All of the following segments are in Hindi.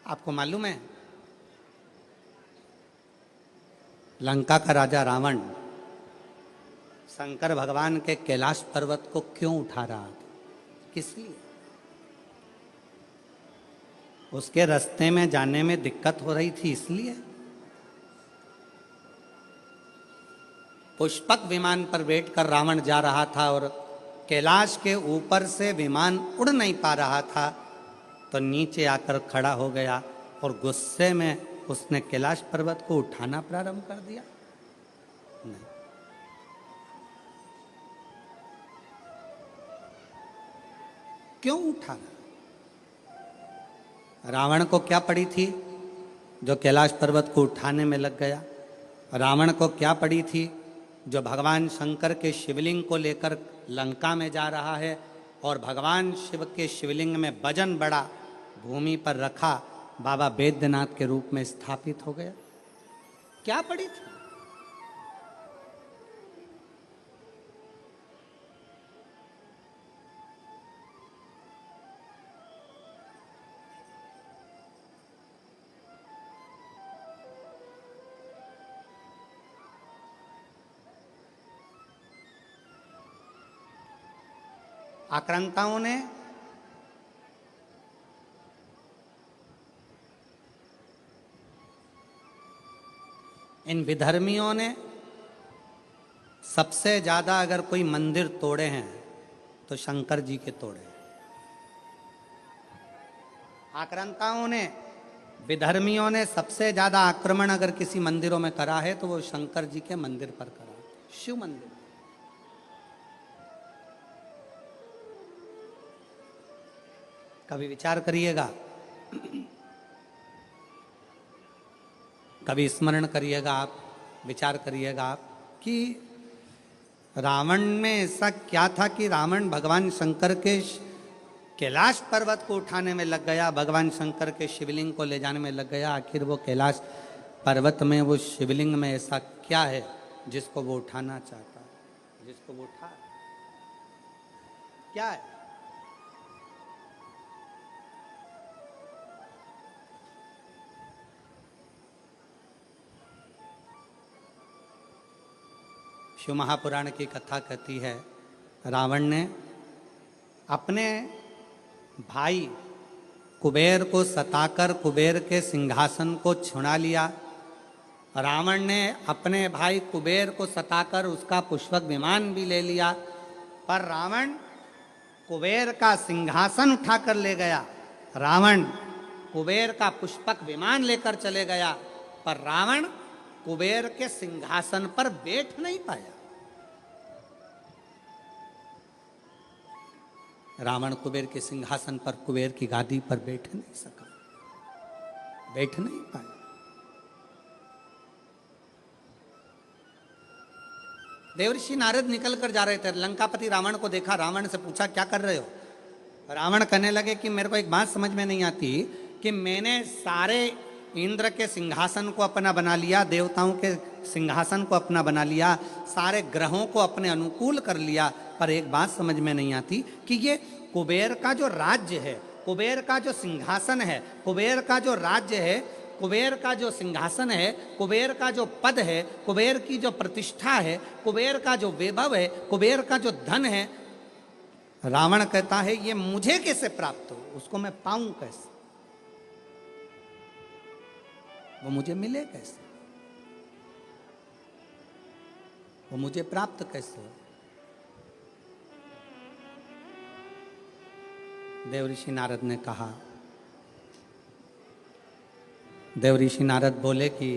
आपको मालूम है लंका का राजा रावण शंकर भगवान के कैलाश पर्वत को क्यों उठा रहा था? किस लिए? उसके रास्ते में जाने में दिक्कत हो रही थी इसलिए। पुष्पक विमान पर बैठकर रावण जा रहा था और कैलाश के ऊपर से विमान उड़ नहीं पा रहा था, तो नीचे आकर खड़ा हो गया और गुस्से में उसने कैलाश पर्वत को उठाना प्रारंभ कर दिया। नहीं, क्यों उठाना? रावण को क्या पड़ी थी जो कैलाश पर्वत को उठाने में लग गया? रावण को क्या पड़ी थी जो भगवान शंकर के शिवलिंग को लेकर लंका में जा रहा है और भगवान शिव के शिवलिंग में वजन बड़ा भूमि पर रखा बाबा बैद्यनाथ के रूप में स्थापित हो गया? क्या पड़ी थी? आक्रांताओं ने इन विधर्मियों ने सबसे ज्यादा अगर कोई मंदिर तोड़े हैं तो शंकर जी के तोड़े हैं। आक्रांताओं ने विधर्मियों ने सबसे ज्यादा आक्रमण अगर किसी मंदिरों में करा है तो वो शंकर जी के मंदिर पर करा, शिव मंदिर। कभी विचार करिएगा, कभी स्मरण करिएगा आप, विचार करिएगा आप कि रावण में ऐसा क्या था कि रावण भगवान शंकर के कैलाश पर्वत को उठाने में लग गया, भगवान शंकर के शिवलिंग को ले जाने में लग गया। आखिर वो कैलाश पर्वत में, वो शिवलिंग में ऐसा क्या है जिसको वो उठाना चाहता है, जिसको वो उठा? क्या है? शिव महापुराण की कथा कहती है रावण ने अपने भाई कुबेर को सताकर कुबेर के सिंहासन को छुड़ा लिया। रावण ने अपने भाई कुबेर को सताकर उसका पुष्पक विमान भी ले लिया, पर रावण कुबेर का सिंहासन उठाकर ले गया। रावण कुबेर का पुष्पक विमान लेकर चले गया, पर रावण कुबेर के सिंहासन पर बैठ नहीं पाया। रावण कुबेर के सिंहासन पर, कुबेर की गादी पर बैठ नहीं सका, बैठ नहीं पाया। देवर्षि नारद निकल कर जा रहे थे, लंकापति रावण को देखा, रावण से पूछा क्या कर रहे हो? रावण कहने लगे कि मेरे को एक बात समझ में नहीं आती कि मैंने सारे इंद्र के सिंहासन को अपना बना लिया, देवताओं के सिंहासन को अपना बना लिया, सारे ग्रहों को अपने अनुकूल कर लिया, पर एक बात समझ में नहीं आती कि ये कुबेर का जो राज्य है, कुबेर का जो सिंहासन है, कुबेर का जो राज्य है, कुबेर का जो सिंहासन है, कुबेर का जो पद है, कुबेर की जो प्रतिष्ठा है, कुबेर का जो वैभव है, कुबेर का जो धन है, रावण कहता है ये मुझे कैसे प्राप्त हो, उसको मैं पाऊं कैसे, वो मुझे मिले कैसे, वो मुझे प्राप्त कैसे हो? देवऋषि नारद ने कहा, देवऋषि नारद बोले कि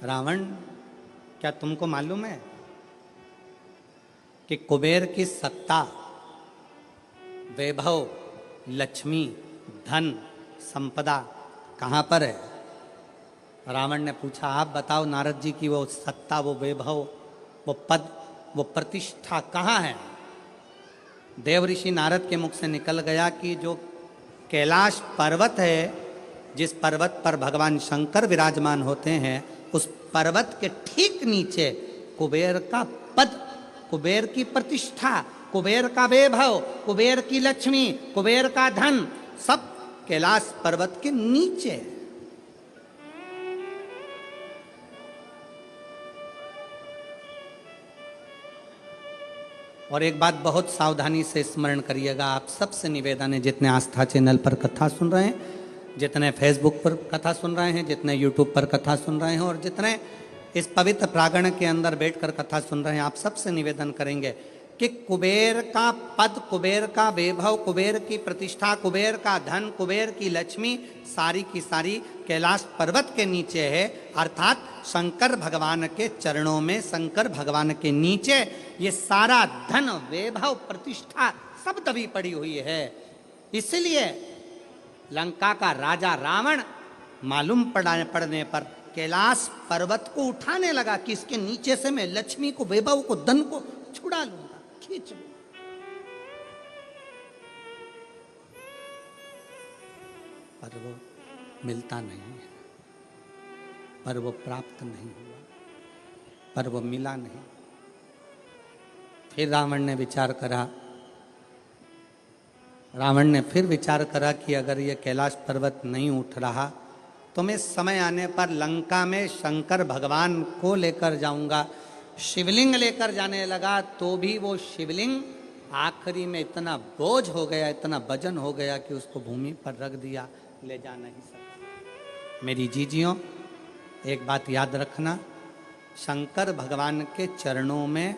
रावण, क्या तुमको मालूम है कि कुबेर की सत्ता, वैभव, लक्ष्मी, धन, संपदा कहाँ पर है? रावण ने पूछा, आप बताओ नारद जी की वो सत्ता, वो वैभव, वो पद, वो प्रतिष्ठा कहाँ है? देवऋषि नारद के मुख से निकल गया कि जो कैलाश पर्वत है, जिस पर्वत पर भगवान शंकर विराजमान होते हैं, उस पर्वत के ठीक नीचे कुबेर का पद, कुबेर की प्रतिष्ठा, कुबेर का वैभव, कुबेर की लक्ष्मी, कुबेर का धन, सब कैलाश पर्वत के नीचे है। और एक बात बहुत सावधानी से स्मरण करिएगा, आप सबसे निवेदन है, जितने आस्था चैनल पर कथा सुन रहे हैं, जितने फेसबुक पर कथा सुन रहे हैं, जितने यूट्यूब पर कथा सुन रहे हैं और जितने इस पवित्र प्रांगण के अंदर बैठकर कथा सुन रहे हैं, आप सबसे निवेदन करेंगे कि कुबेर का पद, कुबेर का वैभव, कुबेर की प्रतिष्ठा, कुबेर का धन, कुबेर की लक्ष्मी सारी की सारी कैलाश पर्वत के नीचे है। अर्थात शंकर भगवान के चरणों में, शंकर भगवान के नीचे ये सारा धन, वैभव, प्रतिष्ठा सब दबी पड़ी हुई है। इसलिए लंका का राजा रावण मालूम पड़ने पर कैलाश पर्वत को उठाने लगा कि इसके नीचे से मैं लक्ष्मी को, वैभव को, धन को छुड़ा लूंगा, खींच लूंगा। पर वो मिलता नहीं है, पर वो प्राप्त नहीं हुआ, पर वो मिला नहीं। फिर रावण ने विचार करा, रावण ने फिर विचार करा कि अगर ये कैलाश पर्वत नहीं उठ रहा तो मैं समय आने पर लंका में शंकर भगवान को लेकर जाऊंगा। शिवलिंग लेकर जाने लगा तो भी वो शिवलिंग आखिरी में इतना बोझ हो गया, इतना वजन हो गया कि उसको भूमि पर रख दिया, ले जा नहीं सका। मेरी जीजियों, एक बात याद रखना, शंकर भगवान के चरणों में,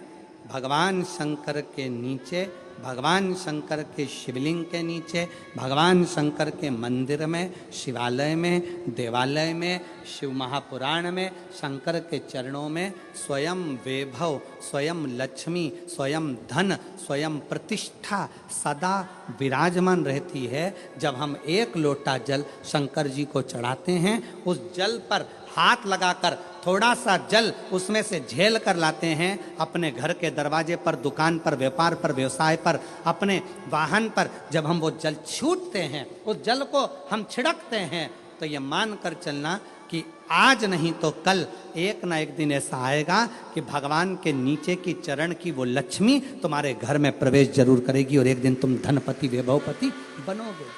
भगवान शंकर के नीचे, भगवान शंकर के शिवलिंग के नीचे, भगवान शंकर के मंदिर में, शिवालय में, देवालय में, शिव महापुराण में, शंकर के चरणों में स्वयं वैभव, स्वयं लक्ष्मी, स्वयं धन, स्वयं प्रतिष्ठा सदा विराजमान रहती है। जब हम एक लोटा जल शंकर जी को चढ़ाते हैं, उस जल पर हाथ लगाकर थोड़ा सा जल उसमें से झेल कर लाते हैं, अपने घर के दरवाजे पर, दुकान पर, व्यापार पर, व्यवसाय पर, अपने वाहन पर जब हम वो जल छूटते हैं, उस जल को हम छिड़कते हैं, तो ये मान कर चलना कि आज नहीं तो कल एक ना एक दिन ऐसा आएगा कि भगवान के नीचे की चरण की वो लक्ष्मी तुम्हारे घर में प्रवेश जरूर करेगी और एक दिन तुम धनपति, वैभवपति बनोगे,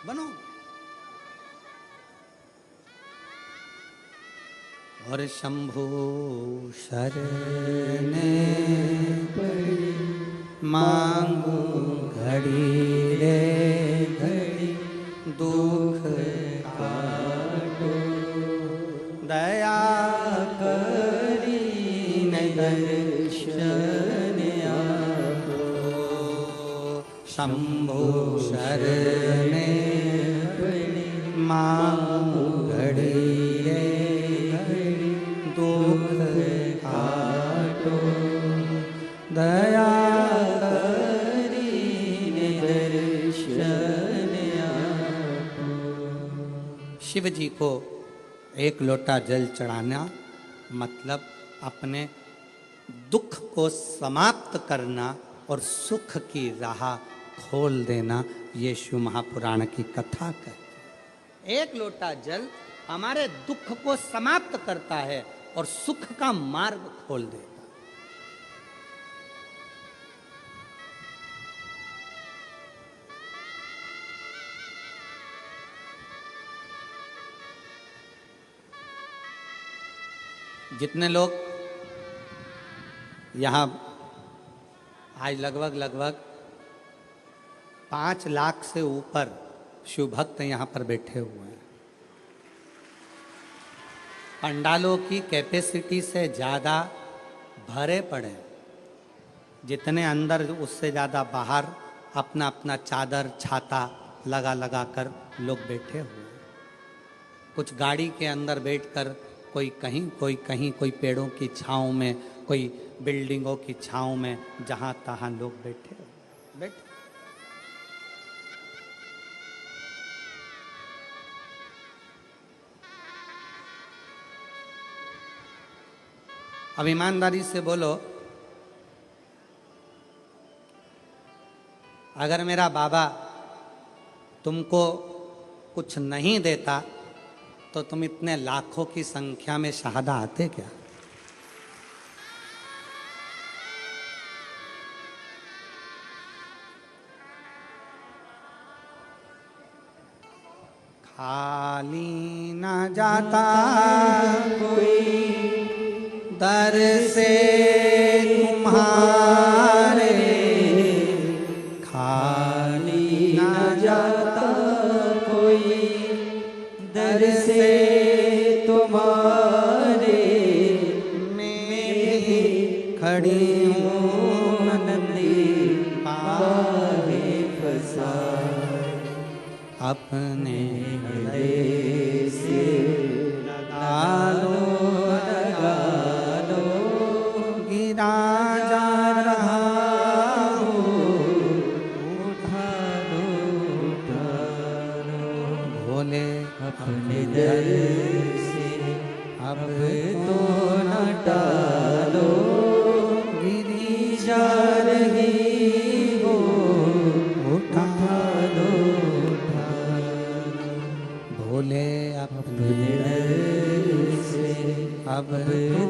बनोगे। और शंभु शरणे मांगू घड़ी रे घड़ी, दुख काटो दया करी न दर्शन आपो। शंभु शरणे मांगू घड़ी रे दुख काटो दया करी दर्शन आपो। शिव जी को एक लोटा जल चढ़ाना मतलब अपने दुख को समाप्त करना और सुख की राह खोल देना, ये शिव महापुराण की कथा कहती है। एक लोटा जल हमारे दुख को समाप्त करता है और सुख का मार्ग खोल देता है। जितने लोग यहाँ आज लगभग 5 लाख से ऊपर शिव भक्त यहाँ पर बैठे हुए हैं। पंडालों की कैपेसिटी से ज़्यादा भरे पड़े, जितने अंदर उससे ज़्यादा बाहर अपना अपना चादर छाता लगा कर लोग बैठे हुए हैं। कुछ गाड़ी के अंदर बैठकर कोई कहीं, कोई कहीं, कोई पेड़ों की छाँव में, कोई बिल्डिंगों की छाँव में, जहाँ तहाँ लोग बैठे बैठे। अब ईमानदारी से बोलो, अगर मेरा बाबा तुमको कुछ नहीं देता तो तुम इतने लाखों की संख्या में शहादा आते क्या? खाली न जाता कोई दर से तुम्हारे, खाली न जाता कोई दर से तुम्हारे। मैं भी खड़ी हूँ नंदी पाहे फसा, अपने हृदय से लगा लो, गिरा जा रहा उठा लो। भोले अपने दर से अब तो न टालो, गिरी जा रही हो, उठा लो। भोले अपने दर से अब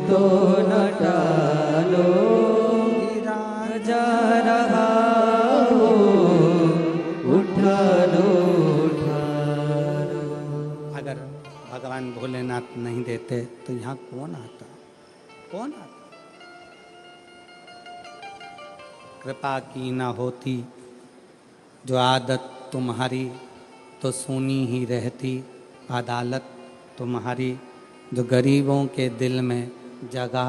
तो न टालो, गिरा जा रहा हो, उठा लो। अगर भगवान भोलेनाथ नहीं देते तो यहाँ कौन आता, कौन आता? कृपा की ना होती जो आदत तुम्हारी, तो सुनी ही रहती अदालत तुम्हारी। जो गरीबों के दिल में जगह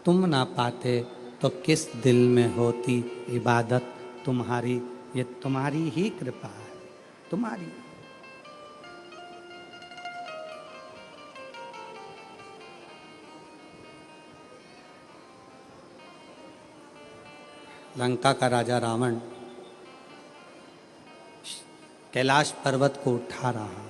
तुम ना पाते, तो किस दिल में होती इबादत तुम्हारी। ये तुम्हारी ही कृपा है, तुम्हारी। लंका का राजा रावण कैलाश पर्वत को उठा रहा है।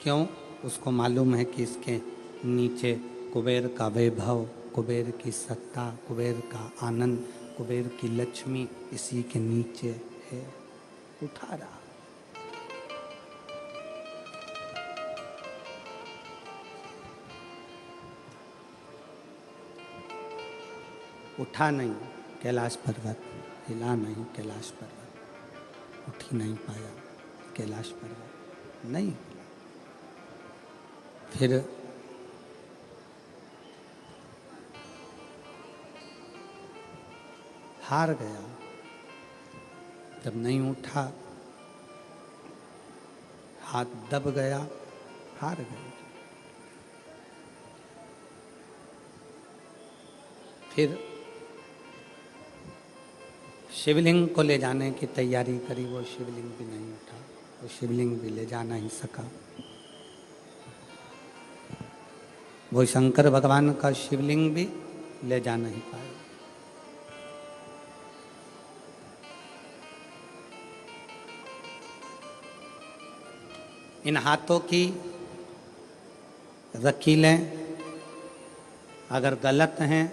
क्यों? उसको मालूम है कि इसके नीचे कुबेर का वैभव, कुबेर की सत्ता, कुबेर का आनंद, कुबेर की लक्ष्मी इसी के नीचे है। उठा रहा। उठा नहीं कैलाश पर्वत, हिला नहीं कैलाश पर्वत, उठ ही नहीं पाया कैलाश पर्वत, नहीं हिला। फिर हार गया। जब नहीं उठा, हाथ दब गया, हार गया। फिर शिवलिंग को ले जाने की तैयारी करी, वो शिवलिंग भी नहीं उठा, वो शिवलिंग भी ले जा नहीं सका। वो शंकर भगवान का शिवलिंग भी ले जा नहीं पाए। इन हाथों की रकीलें अगर गलत हैं,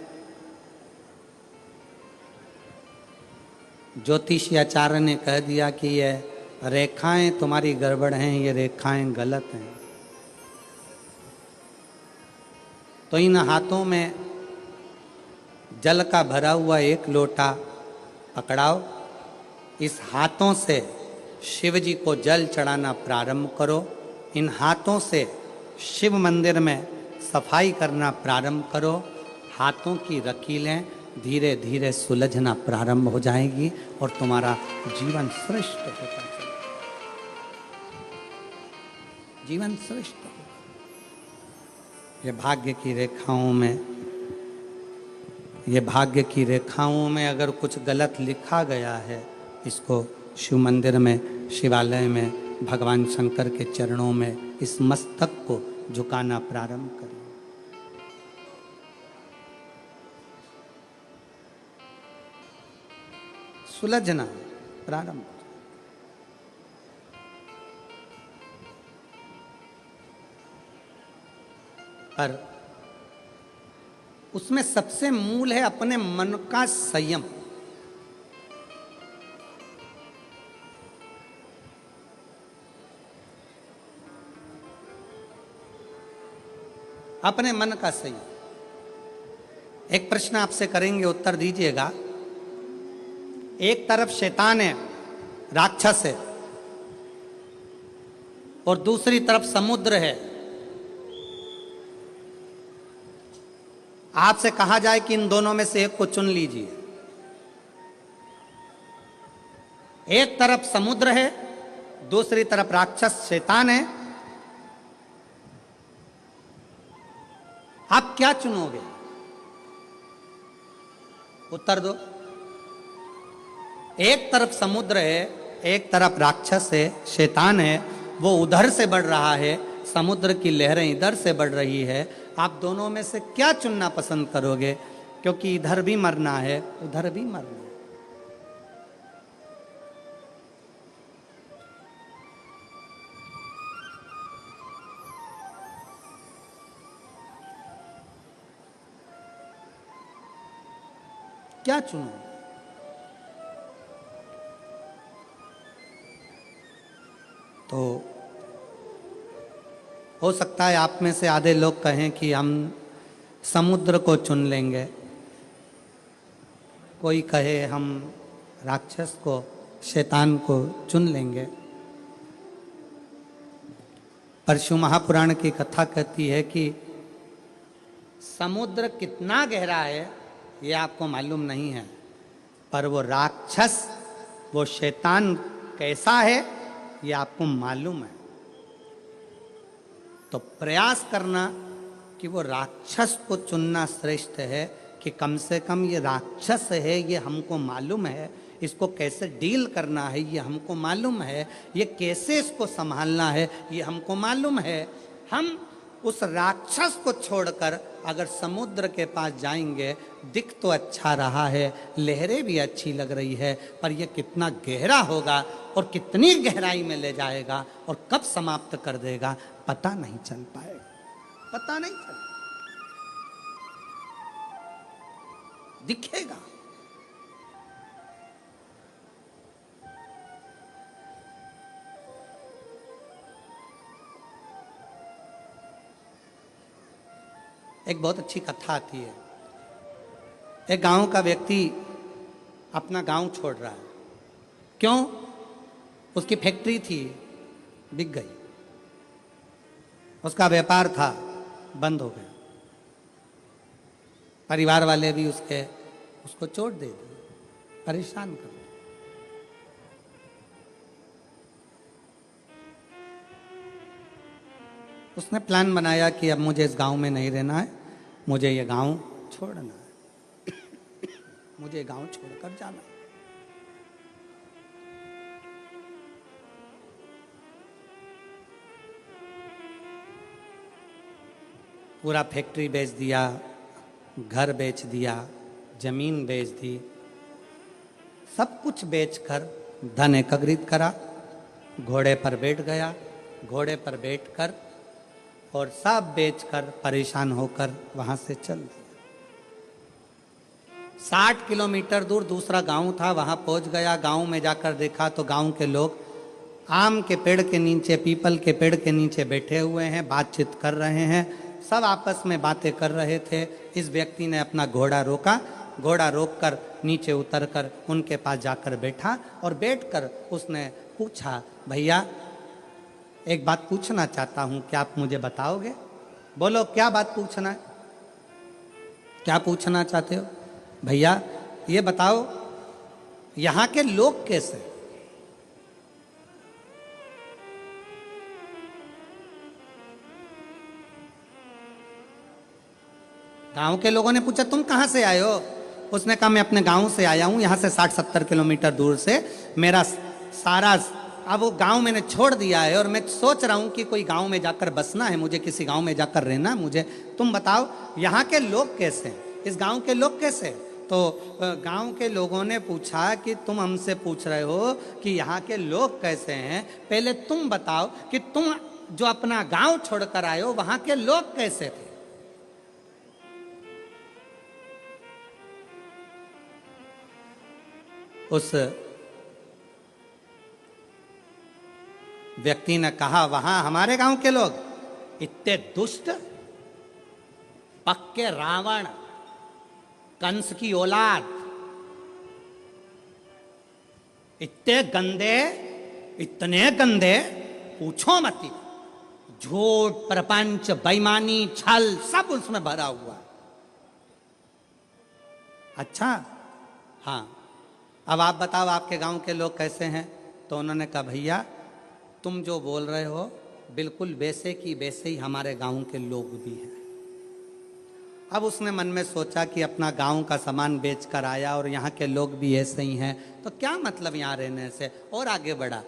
ज्योतिषी आचार्य ने कह दिया कि ये रेखाएं तुम्हारी गड़बड़ हैं, ये रेखाएं गलत हैं, तो इन हाथों में जल का भरा हुआ एक लोटा पकड़ाओ। इस हाथों से शिव जी को जल चढ़ाना प्रारंभ करो। इन हाथों से शिव मंदिर में सफाई करना प्रारंभ करो। हाथों की रकीलें धीरे धीरे सुलझना प्रारंभ हो जाएगी और तुम्हारा जीवन श्रेष्ठ होता चलेगा, जीवन श्रेष्ठ होगा। ये भाग्य की रेखाओं में, ये भाग्य की रेखाओं में अगर कुछ गलत लिखा गया है, इसको शिव मंदिर में, शिवालय में, भगवान शंकर के चरणों में इस मस्तक को झुकाना प्रारंभ करें। सुलझना प्रारंभ। पर उसमें सबसे मूल है अपने मन का संयम। अपने मन का संयम। एक प्रश्न आपसे करेंगे, उत्तर दीजिएगा। एक तरफ शैतान है, राक्षस है, और दूसरी तरफ समुद्र है, आपसे कहा जाए कि इन दोनों में से एक को चुन लीजिए। एक तरफ समुद्र है, दूसरी तरफ राक्षस शैतान है, आप क्या चुनोगे? उत्तर दो। एक तरफ समुद्र है, एक तरफ राक्षस है, शैतान है, वो उधर से बढ़ रहा है, समुद्र की लहरें इधर से बढ़ रही है। आप दोनों में से क्या चुनना पसंद करोगे? क्योंकि इधर भी मरना है, उधर भी मरना है। क्या चुनो? तो हो सकता है आप में से आधे लोग कहें कि हम समुद्र को चुन लेंगे, कोई कहे हम राक्षस को, शैतान को चुन लेंगे। परशु महापुराण की कथा कहती है कि समुद्र कितना गहरा है ये आपको मालूम नहीं है, पर वो राक्षस, वो शैतान कैसा है ये आपको मालूम है। तो प्रयास करना कि वो राक्षस को चुनना श्रेष्ठ है, कि कम से कम ये राक्षस है, ये हमको मालूम है, इसको कैसे डील करना है ये हमको मालूम है, ये कैसे इसको संभालना है ये हमको मालूम है। हम उस राक्षस को छोड़कर अगर समुद्र के पास जाएंगे, दिख तो अच्छा रहा है, लहरें भी अच्छी लग रही है, पर यह कितना गहरा होगा और कितनी गहराई में ले जाएगा और कब समाप्त कर देगा पता नहीं चल पाएगा, पता नहीं चल दिखेगा। एक बहुत अच्छी कथा आती है। एक गांव का व्यक्ति अपना गांव छोड़ रहा है। क्यों? उसकी फैक्ट्री थी, बिक गई, उसका व्यापार था, बंद हो गया, परिवार वाले भी उसको चोट दे दी, परेशान कर दिया। उसने प्लान बनाया कि अब मुझे इस गांव में नहीं रहना है, मुझे ये गांव छोड़ना है, मुझे गांव छोड़कर जाना है। पूरा फैक्ट्री बेच दिया, घर बेच दिया, जमीन बेच दी, सब कुछ बेचकर धन एकत्रित करा, घोड़े पर बैठ गया, घोड़े पर बैठकर और सब बेचकर परेशान होकर वहां से चल दिया। 60 किलोमीटर दूर दूसरा गांव था, वहां पहुंच गया। गांव में जाकर देखा तो गांव के लोग आम के पेड़ के नीचे, पीपल के पेड़ के नीचे बैठे हुए हैं, बातचीत कर रहे हैं, सब आपस में बातें कर रहे थे। इस व्यक्ति ने अपना घोड़ा रोका, घोड़ा रोककर नीचे उतरकर उनके पास जाकर बैठा और बैठकर उसने पूछा, भैया एक बात पूछना चाहता हूं, क्या आप मुझे बताओगे? बोलो क्या बात पूछना है, क्या पूछना चाहते हो? भैया ये बताओ यहां के लोग कैसे? गांव के लोगों ने पूछा तुम कहां से आए हो? उसने कहा मैं अपने गांव से आया हूं, यहां से 60-70 किलोमीटर दूर से। मेरा सारा अब वो गांव मैंने छोड़ दिया है और मैं सोच रहा हूं कि कोई गांव में जाकर बसना है, मुझे किसी गांव में जाकर रहना मुझे। तुम बताओ यहाँ के लोग कैसे हैं, इस गांव के लोग कैसे हैं? तो गांव के लोगों ने पूछा कि तुम हमसे पूछ रहे हो कि यहाँ के लोग कैसे हैं, पहले तुम बताओ कि तुम जो अपना गांव छोड़कर आए हो वहां के लोग कैसे थे? उस व्यक्ति ने कहा वहां हमारे गांव के लोग इतने दुष्ट, पक्के रावण, कंस की औलाद, इतने गंदे, इतने गंदे, पूछो मत। झूठ, प्रपंच, बेईमानी, छल सब उसमें भरा हुआ है। अच्छा, हाँ, अब आप बताओ आपके गांव के लोग कैसे हैं? तो उन्होंने कहा भैया तुम जो बोल रहे हो बिल्कुल वैसे की वैसे ही हमारे गांव के लोग भी हैं। अब उसने मन में सोचा कि अपना गांव का सामान बेच कर आया और यहाँ के लोग भी ऐसे ही हैं, तो क्या मतलब यहाँ रहने से, और आगे बढ़ा।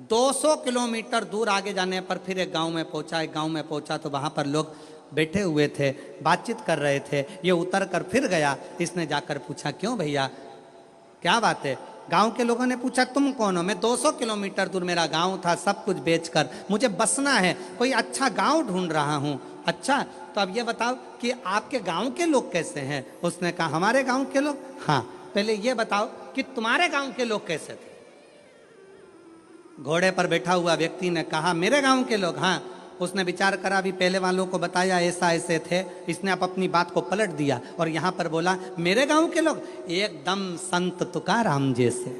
200 किलोमीटर दूर आगे जाने पर फिर एक गांव में पहुंचा। एक गांव में पहुंचा तो वहाँ पर लोग बैठे हुए थे, बातचीत कर रहे थे। ये उतर कर फिर गया। इसने जाकर पूछा क्यों भैया क्या बात है? गांव के लोगों ने पूछा तुम कौन हो? मैं 200 किलोमीटर दूर मेरा गांव था, सब कुछ बेचकर मुझे बसना है, कोई अच्छा गांव ढूंढ रहा हूं। अच्छा, तो अब ये बताओ कि आपके गांव के लोग कैसे हैं? उसने कहा हमारे गांव के लोग, हाँ पहले ये बताओ कि तुम्हारे गांव के लोग कैसे थे? घोड़े पर बैठा हुआ व्यक्ति ने कहा मेरे गांव के लोग, हाँ। उसने विचार करा, अभी पहले वालों को बताया ऐसा ऐसे थे, इसने आप अपनी बात को पलट दिया और यहां पर बोला मेरे गांव के लोग एकदम संत तुकाराम जैसे,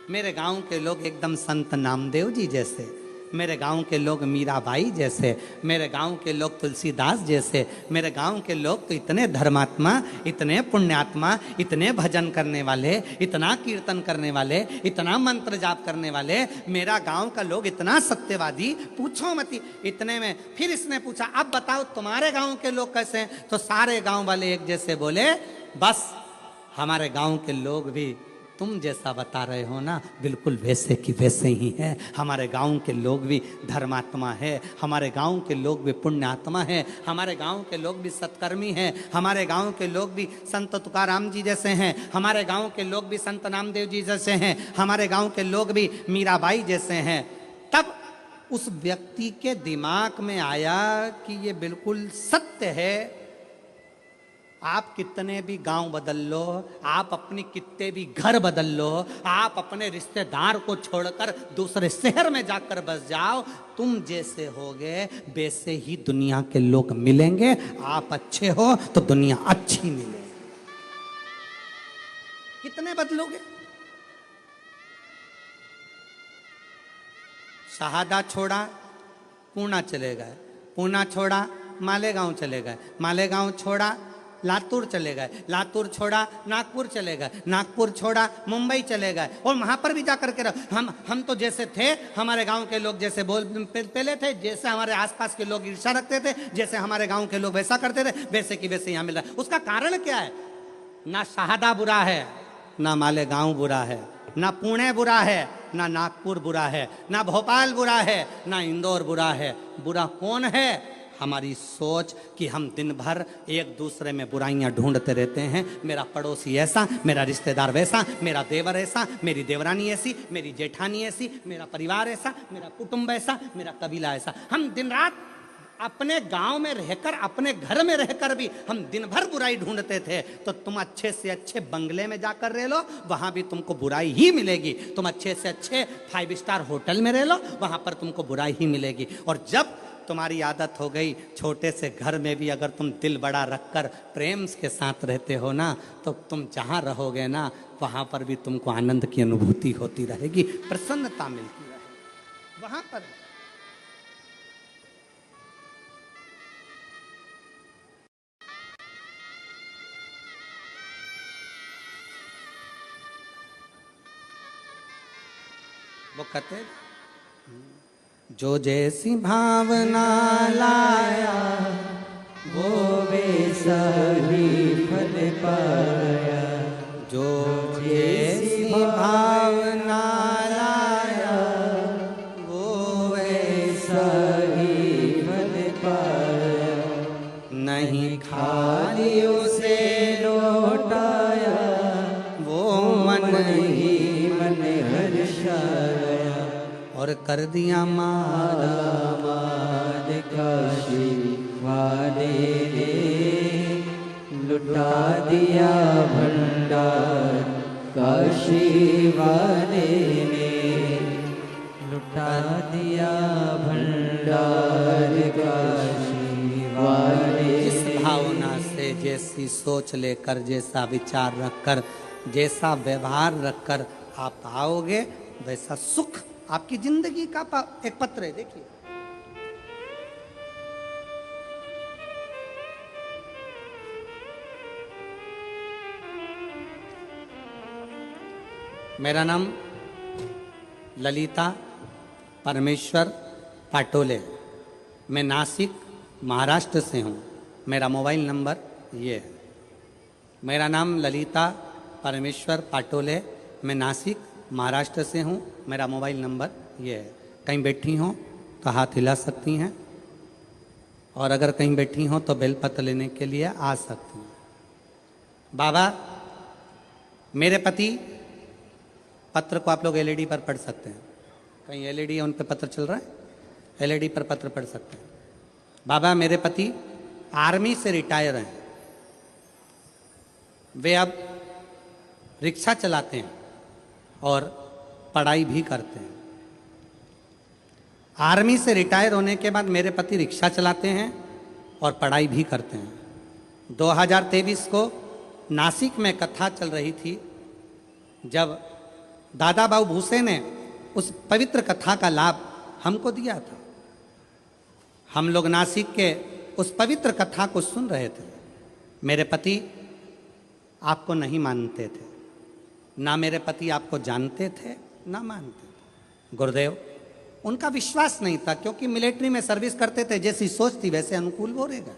मेरे गांव के लोग एकदम संत नामदेव जी जैसे, मेरे गांव के लोग मीराबाई जैसे, मेरे गांव के लोग तुलसीदास जैसे, मेरे गांव के लोग तो इतने धर्मात्मा, इतने पुण्यात्मा, इतने भजन करने वाले, इतना कीर्तन करने वाले, इतना मंत्र जाप करने वाले, मेरा गांव का लोग इतना सत्यवादी, पूछो मत। इतने में फिर इसने पूछा अब बताओ तुम्हारे गांव के लोग कैसे हैं? तो सारे गांव वाले एक जैसे बोले बस हमारे गांव के लोग भी तुम जैसा बता रहे हो ना बिल्कुल वैसे की वैसे ही है। हमारे गांव के लोग भी धर्मात्मा है, हमारे गांव के लोग भी पुण्यात्मा है, हमारे गांव के लोग भी सत्कर्मी हैं, हमारे गांव के लोग भी संत तुकाराम जी जैसे हैं, हमारे गांव के लोग भी संत नामदेव जी जैसे हैं, हमारे गांव के लोग भी मीराबाई जैसे हैं। तब उस व्यक्ति के दिमाग में आया कि ये बिल्कुल सत्य है। आप कितने भी गांव बदल लो, आप अपनी कितने भी घर बदल लो, आप अपने रिश्तेदार को छोड़कर दूसरे शहर में जाकर बस जाओ, तुम जैसे होगे वैसे ही दुनिया के लोग मिलेंगे। आप अच्छे हो तो दुनिया अच्छी मिलेगी। कितने बदलोगे? शहादा छोड़ा पूना चले गए, पूना छोड़ा मालेगांव चले गए, मालेगांव छोड़ा लातूर चले गए, लातूर छोड़ा नागपुर चले गए, नागपुर छोड़ा मुंबई चले गए, और वहां पर भी जाकर के हम तो जैसे थे, हमारे गांव के लोग जैसे पहले थे, जैसे हमारे आसपास के लोग ईर्ष्या रखते थे, जैसे हमारे गांव के लोग वैसा करते थे, वैसे की वैसे यहाँ मिल रहा है। उसका कारण क्या है? ना शहादा बुरा है, ना मालेगांव बुरा है, ना पुणे बुरा है, ना नागपुर बुरा है, ना भोपाल बुरा है, ना इंदौर बुरा है। बुरा कौन है? हमारी सोच कि हम दिन भर एक दूसरे में बुराइयां ढूंढते रहते हैं। मेरा पड़ोसी ऐसा, मेरा रिश्तेदार वैसा, मेरा देवर ऐसा, मेरी देवरानी ऐसी, मेरी जेठानी ऐसी, मेरा परिवार ऐसा, मेरा कुटुंब ऐसा, मेरा कबीला ऐसा। हम दिन रात अपने गांव में रहकर, अपने घर में रहकर भी हम दिन भर बुराई ढूंढते थे। तो तुम अच्छे से अच्छे बंगले में जाकर रह लो, वहां भी तुमको बुराई ही मिलेगी। तुम अच्छे से अच्छे 5 स्टार होटल में रह लो, वहां पर तुमको बुराई ही मिलेगी। और जब तुम्हारी आदत हो गई छोटे से घर में भी अगर तुम दिल बड़ा रखकर प्रेम के साथ रहते हो ना, तो तुम जहाँ रहोगे ना वहाँ पर भी तुमको आनंद की अनुभूति होती रहेगी, प्रसन्नता मिलती रहेगी वहाँ पर। वो कहते जो जैसी भावना लाया वो वैसा ही फल पाया, जो जैसी भावना लाया वो वैसा ही फल पाया। नहीं खाली उसे लौटाया, वो मन ही मन हर्षाया। और कर दिया मारा माद काशी वाले ने, लुटा दिया भंडार काशी वाले ने, लुटा दिया भंडार काशी वाले। जिस भावना से, जैसी सोच लेकर, जैसा विचार रखकर, जैसा व्यवहार रखकर आप आओगे, वैसा सुख आपकी जिंदगी का एक पत्र है। देखिए मेरा नाम ललिता परमेश्वर पाटोले, मैं नासिक महाराष्ट्र से हूँ। मेरा मोबाइल नंबर ये है। मेरा नाम ललिता परमेश्वर पाटोले, मैं नासिक महाराष्ट्र से हूँ। मेरा मोबाइल नंबर ये है। कहीं बैठी हों तो हाथ हिला सकती हैं, और अगर कहीं बैठी हों तो बेलपत्र लेने के लिए आ सकती हैं। बाबा, मेरे पति, पत्र को आप लोग एलईडी पर पढ़ सकते हैं। कहीं एलईडी है उन पर पत्र चल रहा है, एलईडी पर पत्र पढ़ सकते हैं। बाबा, मेरे पति आर्मी से रिटायर हैं। वे अब रिक्शा चलाते हैं और पढ़ाई भी करते हैं। आर्मी से रिटायर होने के बाद मेरे पति रिक्शा चलाते हैं और पढ़ाई भी करते हैं। 2023 को नासिक में कथा चल रही थी, जब दादा बाबू भूसे ने उस पवित्र कथा का लाभ हमको दिया था। हम लोग नासिक के उस पवित्र कथा को सुन रहे थे। मेरे पति आपको नहीं मानते थे, ना मेरे पति आपको जानते थे ना मानते थे। गुरुदेव, उनका विश्वास नहीं था, क्योंकि मिलिट्री में सर्विस करते थे। जैसी सोच थी वैसे अनुकूल बोलेगा।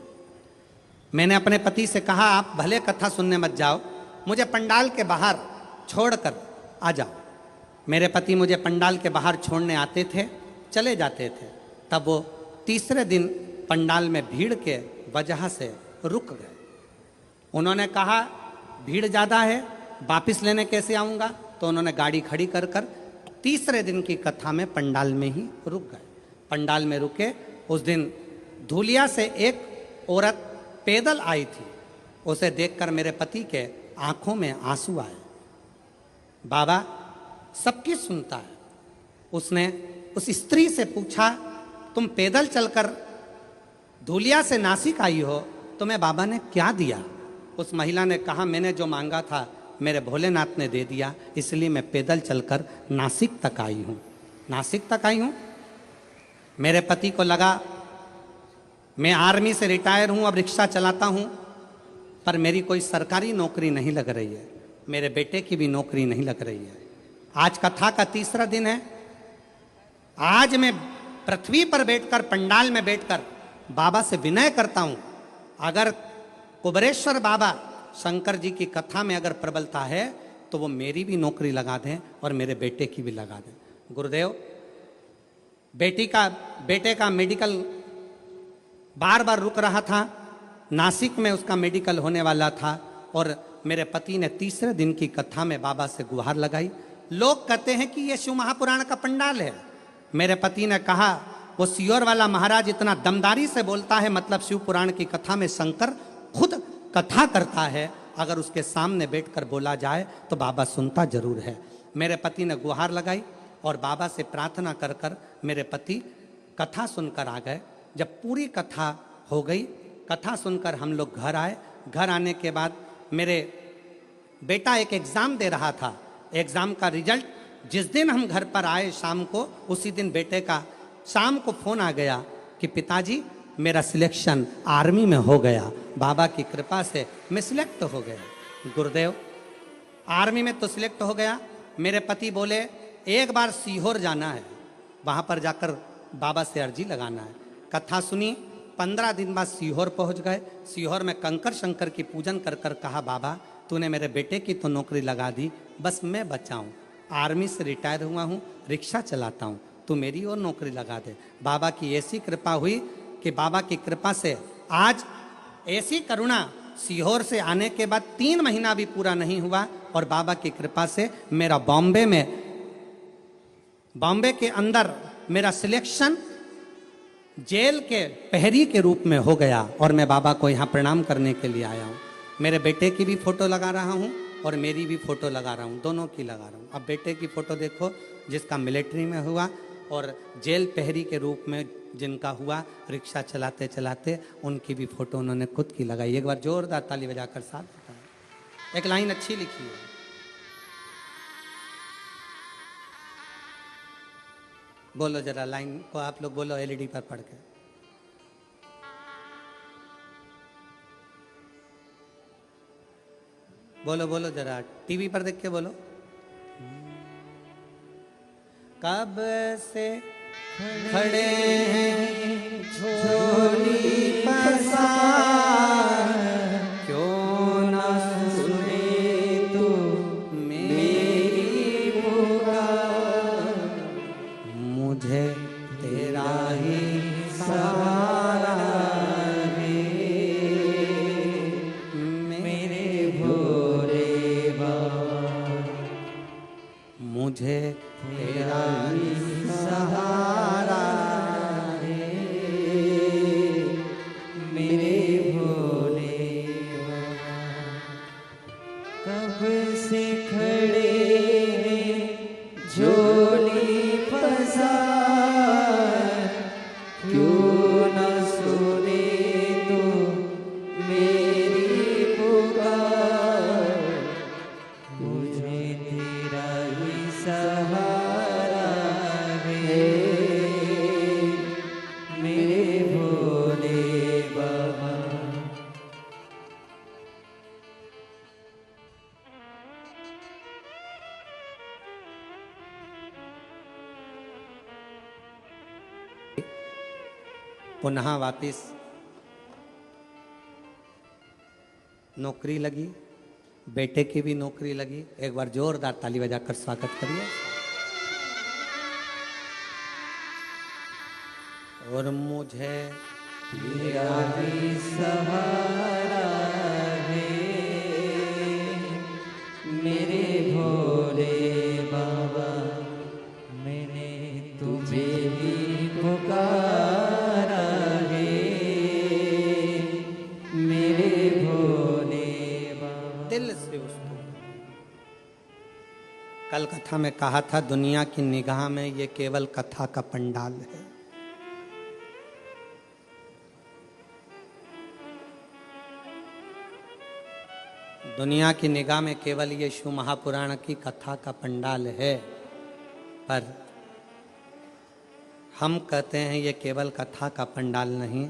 मैंने अपने पति से कहा, आप भले कथा सुनने मत जाओ, मुझे पंडाल के बाहर छोड़कर आ जाओ। मेरे पति मुझे पंडाल के बाहर छोड़ने आते थे, चले जाते थे। तब वो तीसरे दिन पंडाल में भीड़ के वजह से रुक गए। उन्होंने कहा, भीड़ ज़्यादा है, वापस लेने कैसे आऊँगा? तो उन्होंने गाड़ी खड़ी कर कर तीसरे दिन की कथा में पंडाल में ही रुक गए। पंडाल में रुके। उस दिन धूलिया से एक औरत पैदल आई थी। उसे देखकर मेरे पति के आंखों में आंसू आए। बाबा सबकी सुनता है। उसने उस स्त्री से पूछा, तुम पैदल चलकर धूलिया से नासिक आई हो, तुम्हें बाबा ने क्या दिया? उस महिला ने कहा, मैंने जो मांगा था मेरे भोलेनाथ ने दे दिया, इसलिए मैं पैदल चलकर नासिक तक आई हूँ। नासिक तक आई हूँ। मेरे पति को लगा, मैं आर्मी से रिटायर हूँ, अब रिक्शा चलाता हूँ, पर मेरी कोई सरकारी नौकरी नहीं लग रही है, मेरे बेटे की भी नौकरी नहीं लग रही है। आज कथा का तीसरा दिन है। आज मैं पृथ्वी पर बैठकर, पंडाल में बैठकर बाबा से विनय करता हूँ, अगर कुबरेश्वर बाबा शंकर जी की कथा में अगर प्रबलता है तो वो मेरी भी नौकरी लगा दें और मेरे बेटे की भी लगा दें। गुरुदेव, बेटे का मेडिकल बार बार रुक रहा था। नासिक में उसका मेडिकल होने वाला था, और मेरे पति ने तीसरे दिन की कथा में बाबा से गुहार लगाई। लोग कहते हैं कि ये शिव महापुराण का पंडाल है। मेरे पति ने कहा, वो सियोर वाला महाराज इतना दमदारी से बोलता है, मतलब शिव पुराण की कथा में शंकर खुद कथा करता है, अगर उसके सामने बैठकर बोला जाए तो बाबा सुनता जरूर है। मेरे पति ने गुहार लगाई और बाबा से प्रार्थना कर कर मेरे पति कथा सुनकर आ गए। जब पूरी कथा हो गई, कथा सुनकर हम लोग घर आए। घर आने के बाद मेरे बेटा एक एग्ज़ाम दे रहा था। एग्ज़ाम का रिजल्ट जिस दिन हम घर पर आए शाम को, उसी दिन बेटे का शाम को फ़ोन आ गया कि पिताजी मेरा सिलेक्शन आर्मी में हो गया, बाबा की कृपा से मैं सिलेक्ट हो गया। गुरुदेव, आर्मी में तो सिलेक्ट हो गया। मेरे पति बोले, एक बार सीहोर जाना है, वहाँ पर जाकर बाबा से अर्जी लगाना है। कथा सुनी। 15 दिन बाद सीहोर पहुँच गए। सीहोर में कंकर शंकर की पूजन कर कर कहा, बाबा तूने मेरे बेटे की तो नौकरी लगा दी, बस मैं बचा हूँ, आर्मी से रिटायर हुआ हूँ, रिक्शा चलाता हूँ, तू मेरी और नौकरी लगा दे। बाबा की ऐसी कृपा हुई कि बाबा की कृपा से आज ऐसी करुणा, सीहोर से आने के बाद 3 महीना भी पूरा नहीं हुआ और बाबा की कृपा से मेरा बॉम्बे के अंदर मेरा सिलेक्शन जेल के प्रहरी के रूप में हो गया और मैं बाबा को यहाँ प्रणाम करने के लिए आया हूँ। मेरे बेटे की भी फोटो लगा रहा हूँ और मेरी भी फोटो लगा रहा हूँ, दोनों की लगा रहा हूँ। अब बेटे की फोटो देखो जिसका मिलिट्री में हुआ, और जेल प्रहरी के रूप में जिनका हुआ रिक्शा चलाते चलाते, उनकी भी फोटो उन्होंने खुद की लगाई। एक बार जोरदार ताली बजाकर साथ बताएं। एक लाइन अच्छी लिखी है, बोलो जरा लाइन को आप लोग बोलो एलईडी पर पढ़ के। बोलो बोलो जरा, टीवी पर देख के बोलो। कब से खड़े हैं झोली पसार, क्यों न सुने तू मेरी पुकार, मुझे तेरा ही सहारा है मेरे भोले बाबा, मुझे तेरा ही सहारा है मेरे भोले बाबा। कब से खड़े हैं झोली पसार, क्यों न सुने तू मेरी पुकार, मुझे तेरा ही सहारा है मेरे भोले बाबा। पुनः वापिस नौकरी लगी, बेटे की भी नौकरी लगी। एक बार जोरदार ताली बजाकर स्वागत करिए। और मुझे तेरा ही सहारा है मेरे भोले बाबा, मैंने तुझे ही पुकारा है मेरे भोले बाबा। दिल से उसको कल कथा में कहा था, दुनिया की निगाह में ये केवल कथा का पंडाल है। दुनिया की निगाह में केवल ये शिव महापुराण की कथा का पंडाल है, पर हम कहते हैं ये केवल कथा का पंडाल नहीं,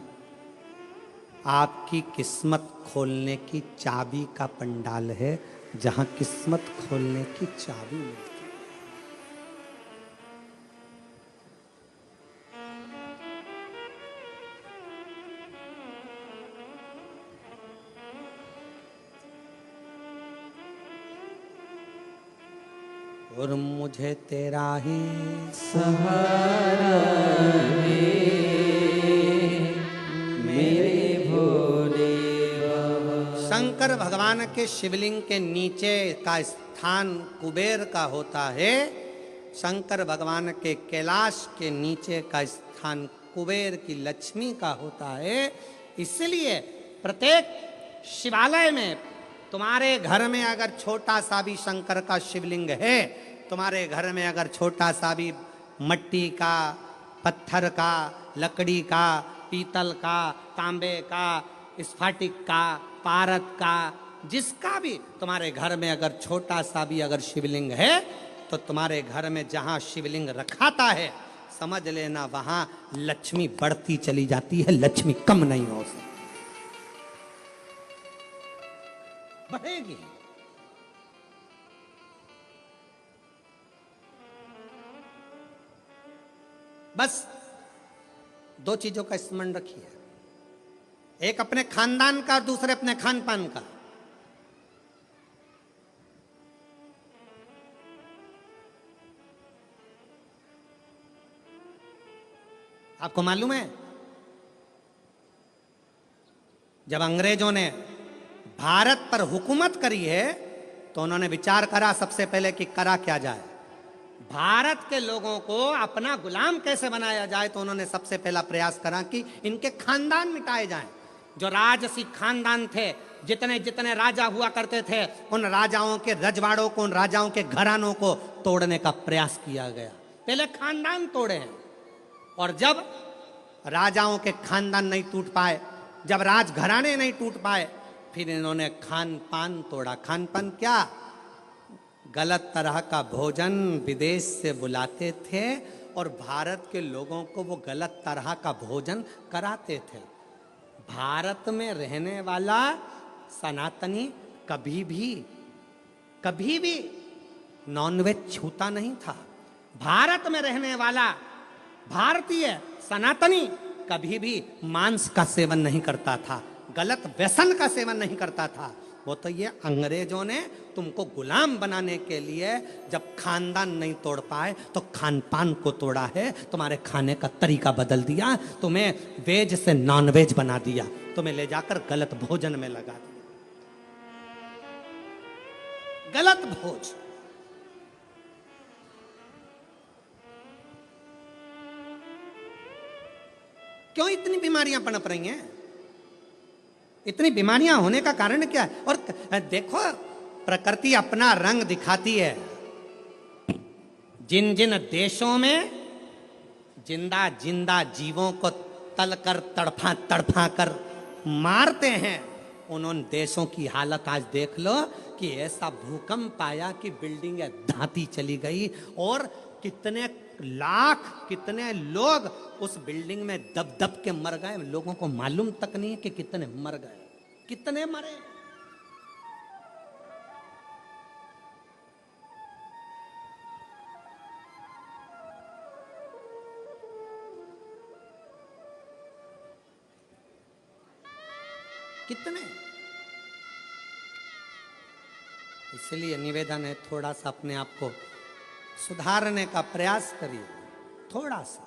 आपकी किस्मत खोलने की चाबी का पंडाल है, जहां किस्मत खोलने की चाबी मिलती है। और मुझे तेरा ही सहारा है मेरे भोले बाबा। शंकर भगवान के शिवलिंग के नीचे का स्थान कुबेर का होता है, शंकर भगवान के कैलाश के नीचे का स्थान कुबेर की लक्ष्मी का होता है। इसलिए प्रत्येक शिवालय में तुम्हारे घर में अगर छोटा सा भी शंकर का शिवलिंग है, तुम्हारे घर में अगर छोटा सा भी मट्टी का, पत्थर का, लकड़ी का, पीतल का, तांबे का, स्फटिक का, पारद का, जिसका भी तुम्हारे घर में अगर छोटा सा भी अगर शिवलिंग है, तो तुम्हारे घर में जहां शिवलिंग रखाता है, समझ लेना वहां लक्ष्मी बढ़ती चली जाती है, लक्ष्मी कम नहीं हो सकती, बढ़ेगी। बस दो चीजों का स्मरण रखिए, एक अपने खानदान का और दूसरे अपने खान पान का। आपको मालूम है, जब अंग्रेजों ने भारत पर हुकूमत करी है, तो उन्होंने विचार करा सबसे पहले कि करा क्या जाए, भारत के लोगों को अपना गुलाम कैसे बनाया जाए। तो उन्होंने सबसे पहला प्रयास करा कि इनके खानदान मिटाए जाएं। जो राजसी खानदान थे, जितने जितने राजा हुआ करते थे, उन राजाओं के रजवाड़ों को, उन राजाओं के घरानों को तोड़ने का प्रयास किया गया। पहले खानदान तोड़े हैं, और जब राजाओं के खानदान नहीं टूट पाए, जब राजघराने नहीं टूट पाए, फिर इन्होंने खान पान तोड़ा। खान पान क्या? गलत तरह का भोजन विदेश से बुलाते थे और भारत के लोगों को वो गलत तरह का भोजन कराते थे। भारत में रहने वाला सनातनी कभी भी नॉनवेज छूता नहीं था। भारत में रहने वाला भारतीय सनातनी कभी भी मांस का सेवन नहीं करता था, गलत व्यसन का सेवन नहीं करता था। वो तो ये अंग्रेजों ने तुमको गुलाम बनाने के लिए जब खानदान नहीं तोड़ पाए तो खान पान को तोड़ा है, तुम्हारे खाने का तरीका बदल दिया, तुम्हें वेज से नॉन वेज बना दिया, तुम्हें ले जाकर गलत भोजन में लगा दिया, गलत भोज। क्यों इतनी बीमारियां पनप रही हैं? इतनी बीमारियां होने का कारण क्या है? और देखो, प्रकृति अपना रंग दिखाती है। जिन जिन देशों में जिंदा जिंदा जीवों को तलकर तड़फा तड़फा कर मारते हैं, उन देशों की हालत आज देख लो कि ऐसा भूकंप आया कि बिल्डिंगें धाती चली गई और कितने लाख कितने लोग उस बिल्डिंग में दब दब के मर गए। लोगों को मालूम तक नहीं है कि कितने मर गए, कितने मरे। कितने। इसलिए निवेदन है, थोड़ा सा अपने आप को सुधारने का प्रयास करिए, थोड़ा सा,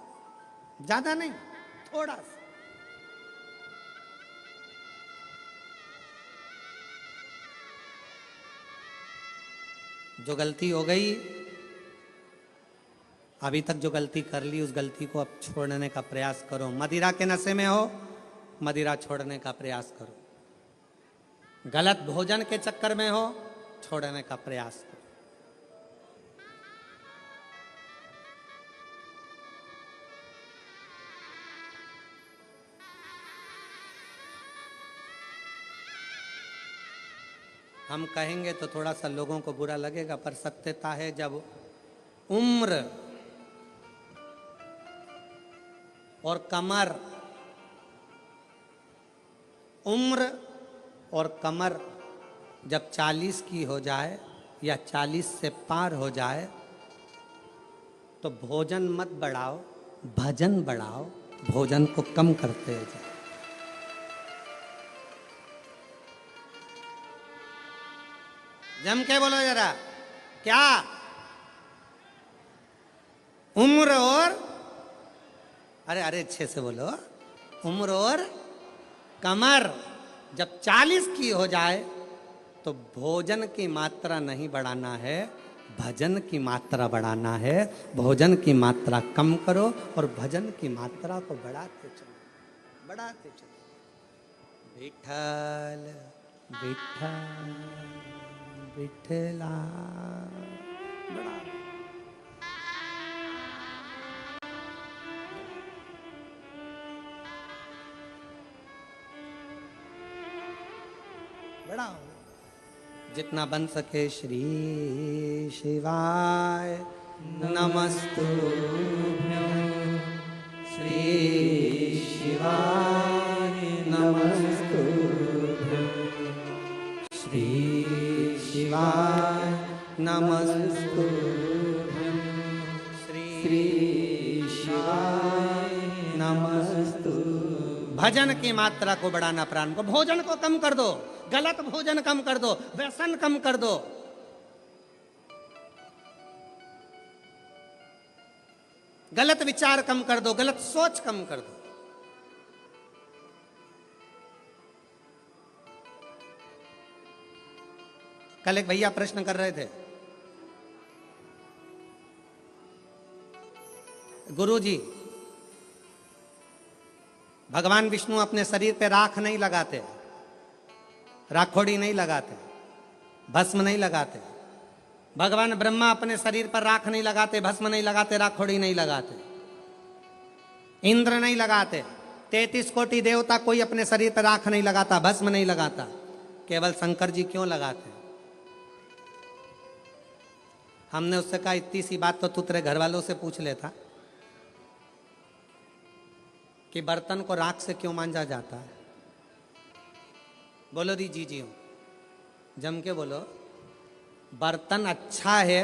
ज्यादा नहीं, थोड़ा सा। जो गलती हो गई, अभी तक जो गलती कर ली, उस गलती को अब छोड़ने का प्रयास करो। मदिरा के नशे में हो, मदिरा छोड़ने का प्रयास करो। गलत भोजन के चक्कर में हो, छोड़ने का प्रयास करो। हम कहेंगे तो थोड़ा सा लोगों को बुरा लगेगा, पर सत्यता है, जब उम्र और कमर, उम्र और कमर जब 40 की हो जाए या 40 से पार हो जाए तो भोजन मत बढ़ाओ, भजन बढ़ाओ, भोजन को कम करते जाओ। जम के बोलो जरा, क्या? उम्र और, अरे अरे अच्छे से बोलो, उम्र और कमर जब 40 की हो जाए तो भोजन की मात्रा नहीं बढ़ाना है, भजन की मात्रा बढ़ाना है। भोजन की मात्रा कम करो और भजन की मात्रा को बढ़ाते चलो, बढ़ाते चलो। विठल विठल विठला, बढ़ा। बढ़ाओ जितना बन सके। श्री शिवाय नमस्तुभ्यं, श्री शिवाय नमस्तुभ्यं, श्री शिवाय नमस्तुभ्यं, श्री शिवाय नमस्तुभ्यं। भजन की मात्रा को बढ़ाना, प्राण को, भोजन को कम कर दो, गलत भोजन कम कर दो, व्यसन कम कर दो। गलत विचार कम कर दो, गलत सोच कम कर दो। कल एक भैया प्रश्न कर रहे थे, गुरुजी भगवान विष्णु अपने शरीर पे राख नहीं लगाते, राखोड़ी नहीं लगाते, भस्म नहीं लगाते। भगवान ब्रह्मा अपने शरीर पर राख नहीं लगाते, भस्म नहीं लगाते, राखोड़ी नहीं लगाते। इंद्र नहीं लगाते। 33 कोटि देवता कोई अपने शरीर पर राख नहीं लगाता, भस्म नहीं लगाता। केवल शंकर जी क्यों लगाते? हमने उससे कहा, इतनी सी बात तो तू तेरे घर वालों से पूछ लेता कि बर्तन को राख से क्यों मांजा जाता है। बोलो दी जी हो, जम के बोलो। बर्तन अच्छा है,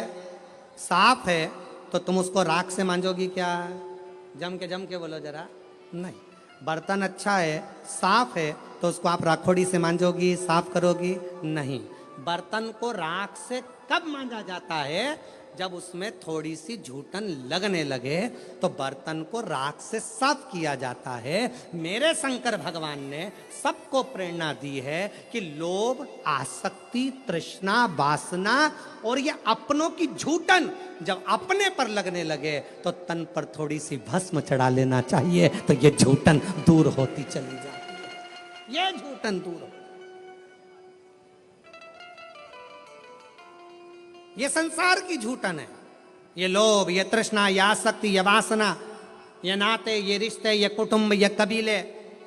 साफ है, तो तुम उसको राख से मांजोगी क्या? जम के बोलो जरा। नहीं। बर्तन अच्छा है, साफ है, तो उसको आप राखोड़ी से मांजोगी, साफ करोगी? नहीं। बर्तन को राख से कब मांजा जाता है? जब उसमें थोड़ी सी झूठन लगने लगे तो बर्तन को राख से साफ किया जाता है। मेरे शंकर भगवान ने सबको प्रेरणा दी है कि लोभ, आसक्ति, तृष्णा, वासना और ये अपनों की झूठन जब अपने पर लगने लगे तो तन पर थोड़ी सी भस्म चढ़ा लेना चाहिए, तो ये झूठन दूर होती चली जाती है। ये झूठन दूर हो। ये संसार की झूठन है। ये लोभ, ये तृष्णा, ये आसक्ति, ये वासना, ये नाते, ये रिश्ते, ये कुटुंब, ये कबीले,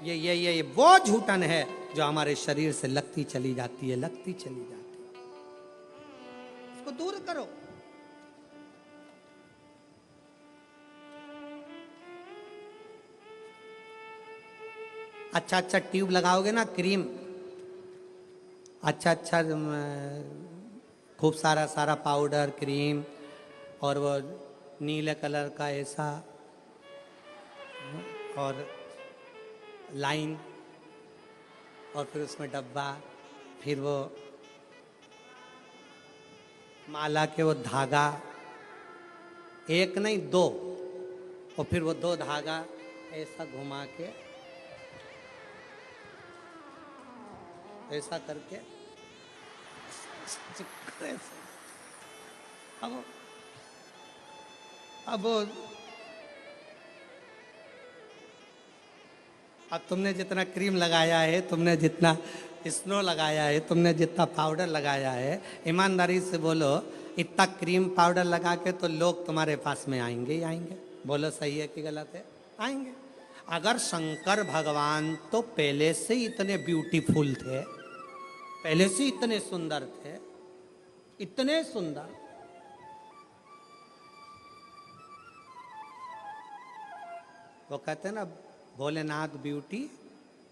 ये वो झूठन है जो हमारे शरीर से लगती चली जाती है, लगती चली जाती है। इसको दूर करो। अच्छा अच्छा ट्यूब लगाओगे ना, क्रीम, अच्छा अच्छा खूब सारा सारा पाउडर, क्रीम और वो नीले कलर का ऐसा और लाइन और फिर उसमें डब्बा, फिर वो माला के वो धागा, एक नहीं दो, और फिर वो दो धागा ऐसा घुमा के ऐसा करके अब तुमने जितना क्रीम लगाया है, तुमने जितना स्नो लगाया है, तुमने जितना पाउडर लगाया है, ईमानदारी से बोलो, इतना क्रीम पाउडर लगा के तो लोग तुम्हारे पास में आएंगे ही आएंगे। बोलो सही है कि गलत है? आएंगे। अगर शंकर भगवान तो पहले से ही इतने ब्यूटीफुल थे, पहले से इतने सुंदर थे, इतने सुंदर, वो कहते हैं ना भोलेनाथ ब्यूटी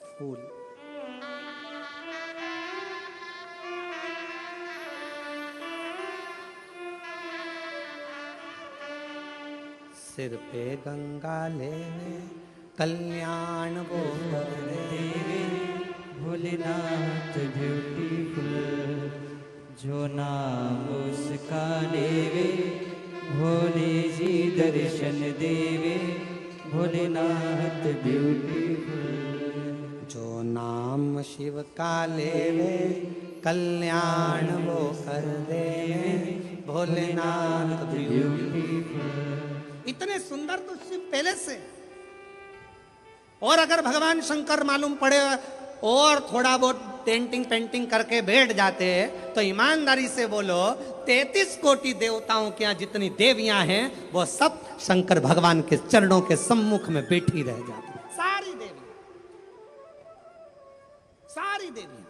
फूल। सिर पे गंगा लेने कल्याण वो कर देवे, भोलेनाथ ब्यूटीफुल, जो नाम उसका लेवे, भोले जी दर्शन देवे, भोलेनाथ ब्यूटीफुल। जो नाम शिव का लेवे कल्याण वो कर देवे, भोलेनाथ ब्यूटीफुल। इतने सुंदर तो शिव पहले से। और अगर भगवान शंकर मालूम पड़े और थोड़ा बहुत पेंटिंग पेंटिंग करके बैठ जाते तो ईमानदारी से बोलो 33 कोटि देवताओं के यहाँ जितनी देवियां हैं वो सब शंकर भगवान के चरणों के सम्मुख में बैठी रह जाती। सारी देवियां, सारी देवियां।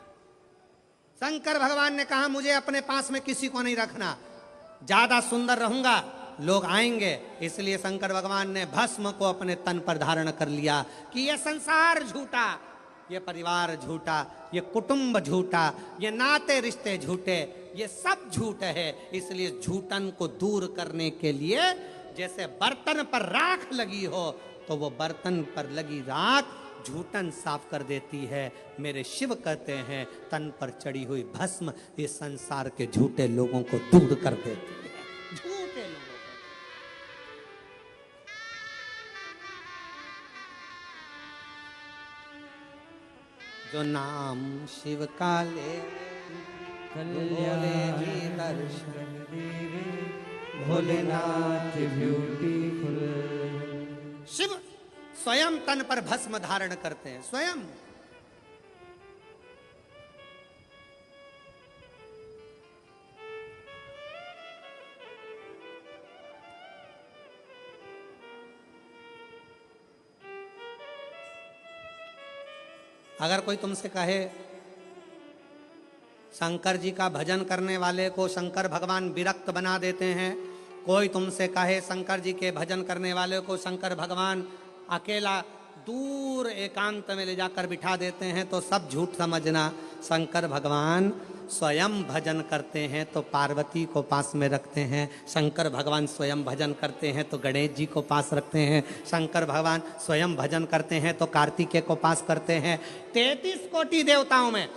शंकर भगवान ने कहा मुझे अपने पास में किसी को नहीं रखना, ज्यादा सुंदर रहूंगा लोग आएंगे, इसलिए शंकर भगवान ने भस्म को अपने तन पर धारण कर लिया कि यह संसार झूठा, ये परिवार झूठा, ये कुटुंब झूठा, ये नाते रिश्ते झूठे, ये सब झूठ है। इसलिए झूठन को दूर करने के लिए जैसे बर्तन पर राख लगी हो तो वो बर्तन पर लगी राख झूठन साफ कर देती है। मेरे शिव कहते हैं तन पर चढ़ी हुई भस्म ये संसार के झूठे लोगों को दूर कर देती है। झूठे लोगों को। जो नाम शिव का ले कल्याण जी दर्शन देवे, भोलेनाथ ब्यूटीफुल। शिव स्वयं तन पर भस्म धारण करते हैं, स्वयं। अगर कोई तुमसे कहे शंकर जी का भजन करने वाले को शंकर भगवान विरक्त बना देते हैं, कोई तुमसे कहे शंकर जी के भजन करने वाले को शंकर भगवान अकेला दूर एकांत में ले जाकर बिठा देते हैं, तो सब झूठ समझना। शंकर भगवान स्वयं भजन करते हैं तो पार्वती को पास में रखते हैं, शंकर भगवान स्वयं भजन करते हैं तो गणेश जी को पास रखते हैं, शंकर भगवान स्वयं भजन करते हैं तो कार्तिकेय को पास करते हैं। 33 कोटि देवताओं में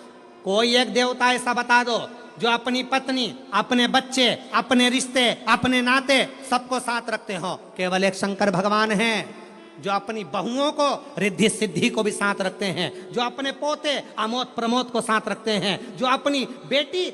कोई एक देवता ऐसा बता दो जो अपनी पत्नी, अपने बच्चे, अपने रिश्ते, अपने नाते सबको साथ रखते हो। केवल एक शंकर भगवान हैं जो अपनी बहुओं को, रिद्धि सिद्धि को भी साथ रखते हैं, जो अपने पोते अमोद प्रमोद को साथ रखते हैं, जो अपनी बेटी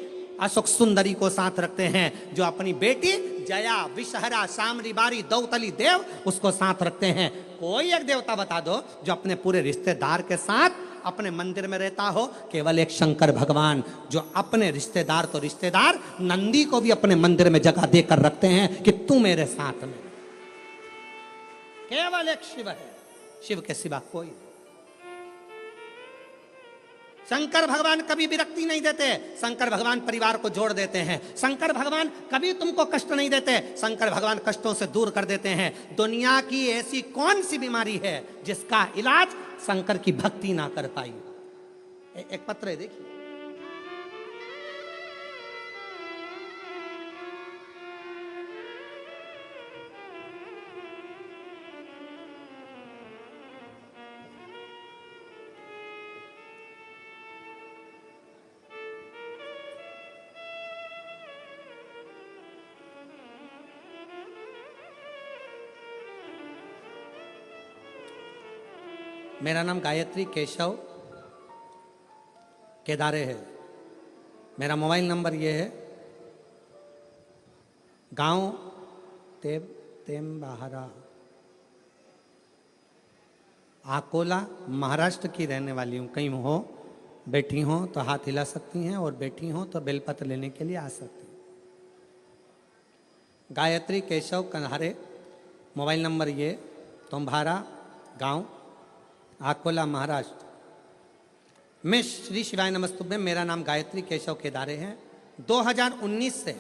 अशोक सुंदरी को साथ रखते हैं, जो अपनी बेटी जया विषहरा शामरी बारी दौतली देव उसको साथ रखते हैं। कोई एक देवता बता दो जो अपने पूरे रिश्तेदार के साथ अपने मंदिर में रहता हो। केवल एक शंकर भगवान जो अपने रिश्तेदार तो रिश्तेदार नंदी को भी अपने मंदिर में जगह देकर रखते हैं कि तू मेरे साथ में। केवल एक शिव है, शिव के सिवा कोई नहीं। शंकर भगवान कभी विरक्ति नहीं देते, शंकर भगवान परिवार को जोड़ देते हैं, शंकर भगवान कभी तुमको कष्ट नहीं देते, शंकर भगवान कष्टों से दूर कर देते हैं। दुनिया की ऐसी कौन सी बीमारी है जिसका इलाज शंकर की भक्ति ना कर पाई। एक पत्र है देखिए, मेरा नाम गायत्री केशव केदारे है। मेरा मोबाइल नंबर ये है, गांव तेमबाहरा, आकोला, महाराष्ट्र की रहने वाली हूँ। कहीं हो बैठी हो तो हाथ हिला सकती हैं और बैठी हो तो बेलपत्र लेने के लिए आ सकती हैं। गायत्री केशव कन्हारे, मोबाइल नंबर ये, तुम्हारा गांव आकोला महाराष्ट्र। मैं श्री शिवाय नमस्तुभ्यं, मेरा नाम गायत्री केशव केदारे है। 2019 से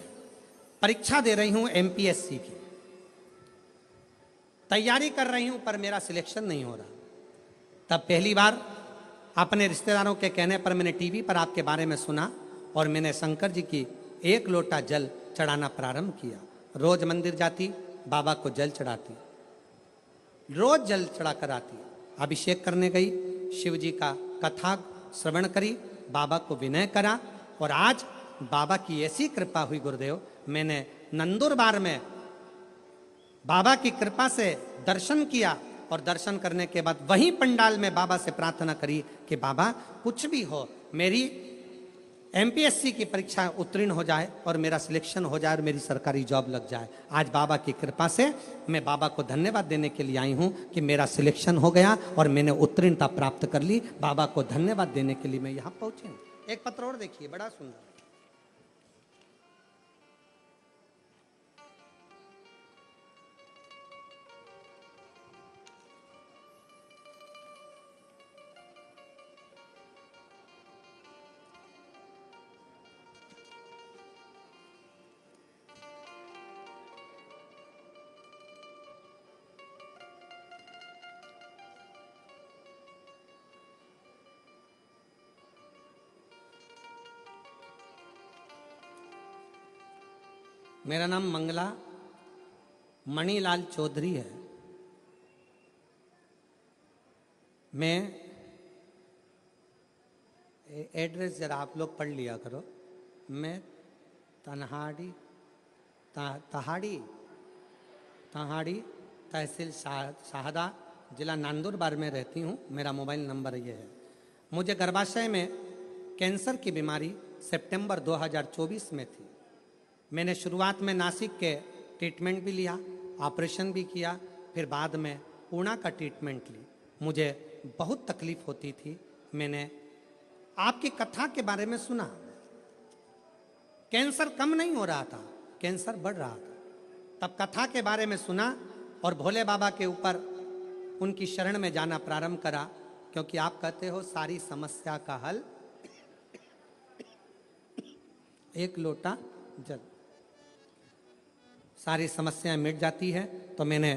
परीक्षा दे रही हूँ एमपीएससी की, तैयारी कर रही हूँ पर मेरा सिलेक्शन नहीं हो रहा। तब पहली बार अपने रिश्तेदारों के कहने पर मैंने टीवी पर आपके बारे में सुना और मैंने शंकर जी की 1 लोटा जल चढ़ाना प्रारंभ किया। रोज मंदिर जाती, बाबा को जल चढ़ाती, रोज जल चढ़ा कर आती, अभिषेक करने गई, शिव जी का कथा श्रवण करी, बाबा को विनय करा और आज बाबा की ऐसी कृपा हुई गुरुदेव, मैंने नंदुरबार में बाबा की कृपा से दर्शन किया और दर्शन करने के बाद वहीं पंडाल में बाबा से प्रार्थना करी कि बाबा कुछ भी हो, मेरी एमपीएससी की परीक्षा उत्तीर्ण हो जाए और मेरा सिलेक्शन हो जाए और मेरी सरकारी जॉब लग जाए। आज बाबा की कृपा से मैं बाबा को धन्यवाद देने के लिए आई हूँ कि मेरा सिलेक्शन हो गया और मैंने उत्तीर्णता प्राप्त कर ली। बाबा को धन्यवाद देने के लिए मैं यहाँ पहुँची। एक पत्र और देखिए, बड़ा सुंदर। मेरा नाम मंगला मणिलाल चौधरी है। मैं एड्रेस जरा आप लोग पढ़ लिया करो। मैं तहाड़ी तहसील शाहदा, जिला नंदुरबार में रहती हूँ। मेरा मोबाइल नंबर ये है। मुझे गर्भाशय में कैंसर की बीमारी सितंबर 2024 में थी। मैंने शुरुआत में नासिक के ट्रीटमेंट भी लिया, ऑपरेशन भी किया, फिर बाद में पूना का ट्रीटमेंट ली। मुझे बहुत तकलीफ होती थी। मैंने आपकी कथा के बारे में सुना, कैंसर कम नहीं हो रहा था, कैंसर बढ़ रहा था। तब कथा के बारे में सुना और भोले बाबा के ऊपर उनकी शरण में जाना प्रारंभ करा, क्योंकि आप कहते हो सारी समस्या का हल 1 लोटा जल, सारी समस्याएं मिट जाती है। तो मैंने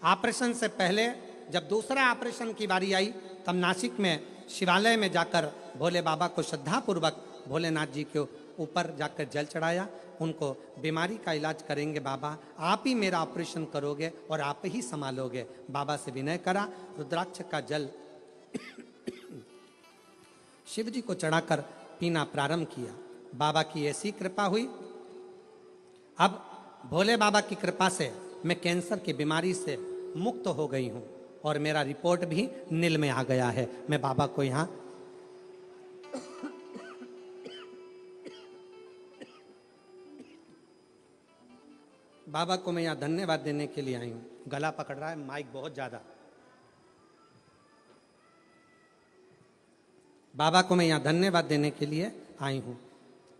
ऑपरेशन से पहले जब दूसरा ऑपरेशन की बारी आई तब नासिक में शिवालय में जाकर भोले बाबा को श्रद्धापूर्वक भोलेनाथ जी के ऊपर जाकर जल चढ़ाया, उनको बीमारी का इलाज करेंगे बाबा, आप ही मेरा ऑपरेशन करोगे और आप ही संभालोगे। बाबा से विनय करा, रुद्राक्ष का जल शिव जी को चढ़ाकर पीना प्रारंभ किया। बाबा की ऐसी कृपा हुई, अब भोले बाबा की कृपा से मैं कैंसर की बीमारी से मुक्त हो गई हूं और मेरा रिपोर्ट भी नील में आ गया है। मैं बाबा को यहाँ बाबा को मैं यहाँ धन्यवाद देने के लिए आई हूँ। गला पकड़ रहा है माइक बहुत ज्यादा। बाबा को मैं यहाँ धन्यवाद देने के लिए आई हूँ।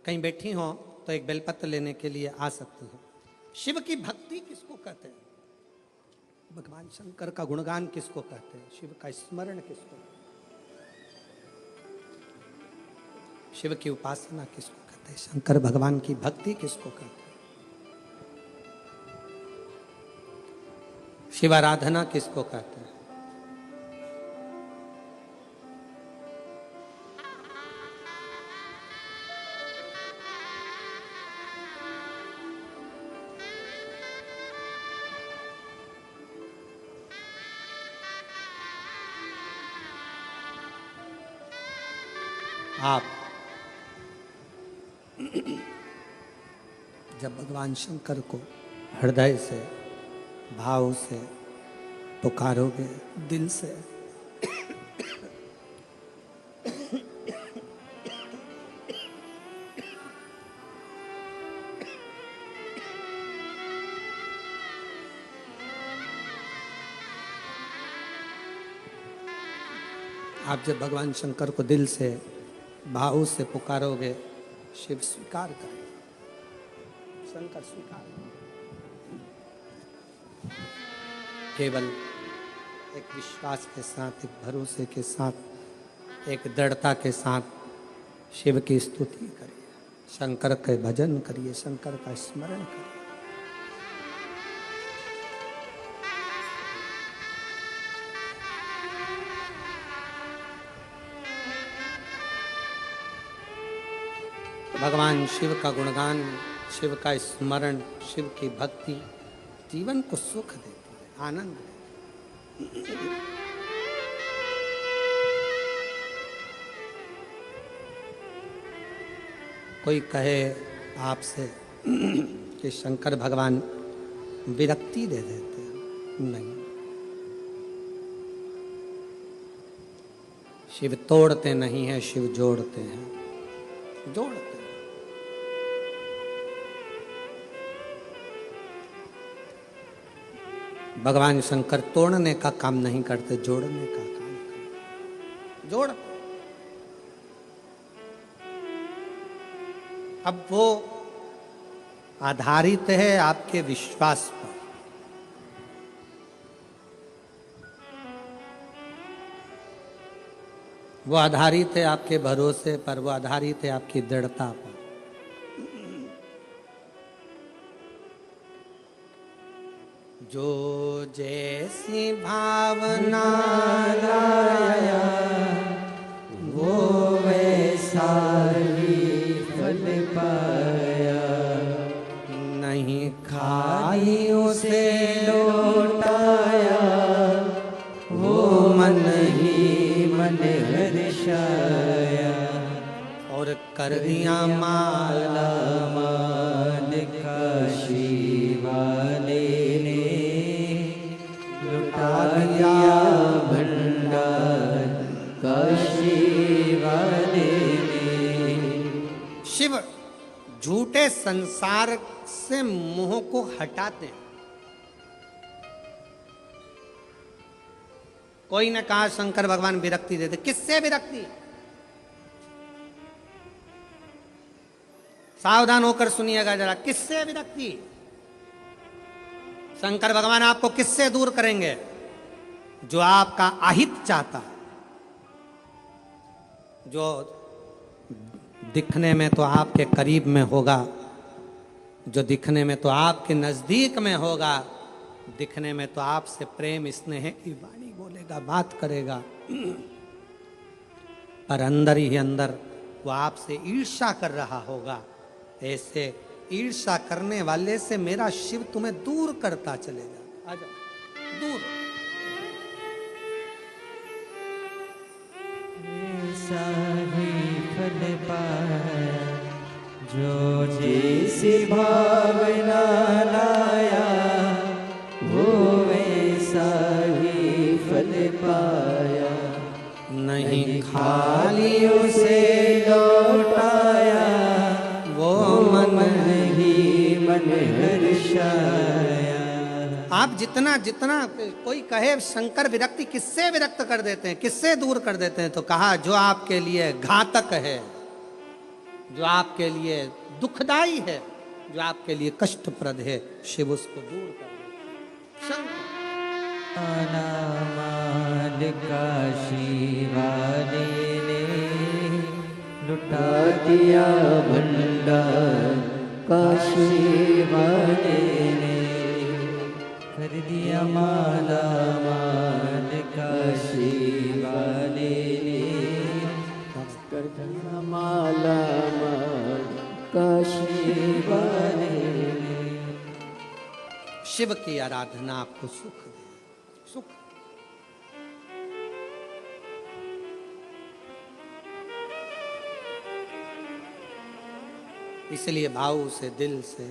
कहीं बैठी हो तो एक बेलपत्र लेने के लिए आ सकती हो। शिव की भक्ति किसको कहते हैं? भगवान शंकर का गुणगान किसको कहते हैं? शिव का स्मरण किसको? शिव की उपासना किसको कहते हैं? शंकर भगवान की भक्ति किसको कहते हैं? शिव आराधना किसको कहते हैं? आप जब भगवान शंकर को हृदय से, भाव से पुकारोगे, दिल से, आप जब भगवान शंकर को दिल से, भाव से पुकारोगे, शिव स्वीकार करेगा, शंकर स्वीकार करेगा। केवल एक विश्वास के साथ, एक भरोसे के साथ, एक दृढ़ता के साथ शिव की स्तुति करिए, शंकर के भजन करिए, शंकर का स्मरण करिए। भगवान शिव का गुणगान, शिव का स्मरण, शिव की भक्ति जीवन को सुख देती है, आनंद देती है। कोई कहे आपसे कि शंकर भगवान विरक्ति दे देते हैं, नहीं, शिव तोड़ते नहीं है, शिव जोड़ते हैं, जोड़ते हैं। भगवान शंकर तोड़ने का काम नहीं करते, जोड़ने का काम करते, जोड़ते। अब वो आधारित है आपके विश्वास पर। वो आधारित है आपके भरोसे पर, वो आधारित है आपकी दृढ़ता पर। जो जैसी भावना लाया वो वैसा ही फल पाया, नहीं खाई उसे लौटाया, वो मन ही मन हर्षाया, और कर दिया माला मान काशी वाले ने, लुटा दिया भंडार काशी वाले ने। शिव झूठे संसार से मोह को हटाते हैं। कोई ने कहा शंकर भगवान विरक्ति देते, किससे विरक्ति? सावधान होकर सुनिएगा जरा, किससे विरक्ति? शंकर भगवान आपको किससे दूर करेंगे? जो आपका अहित चाहता है, जो दिखने में तो आपके करीब में होगा, जो दिखने में तो आपके नजदीक में होगा, दिखने में तो आपसे प्रेम स्नेह की वाणी बोलेगा, बात करेगा, पर अंदर ही अंदर वो आपसे ईर्ष्या कर रहा होगा। ऐसे ईर्ष्या करने वाले से मेरा शिव तुम्हें दूर करता चलेगा। आजा दूर। ऐसा ही फल पाया जो जैसी भावना लाया, वो वैसा ही फल पाया। नहीं खाली उसे लौटाया, वो मन ही मन हर्षाया। आप जितना जितना कोई कहे शंकर विरक्ति किससे विरक्त कर देते हैं, किससे दूर कर देते हैं, तो कहा जो आपके लिए घातक है, जो आपके लिए दुखदाई है, जो आपके लिए कष्टप्रद है, शिव उसको दूर कर देते हैं। माल काशी वाले ने लुटा दिया भंडार, काशी वाले ने कर दिया माला माल, काशी वाले ने कर दिया माला माल, काशी वाले ने। शिव की आराधना आपको सुख दे, सुख। इसलिए भाव से, दिल से,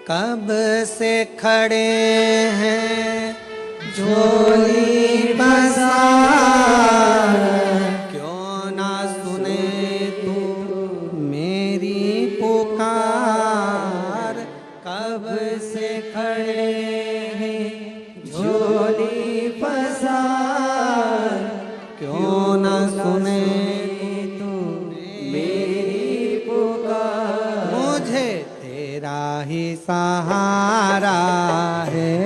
कब से खड़े हैं झोली बसा, क्यों ना सुने तू मेरी पुकार। कब से खड़े हैं झोली बसा, क्यों ना सुने तू मेरी पुकार। मुझे तेरा ही सहारा है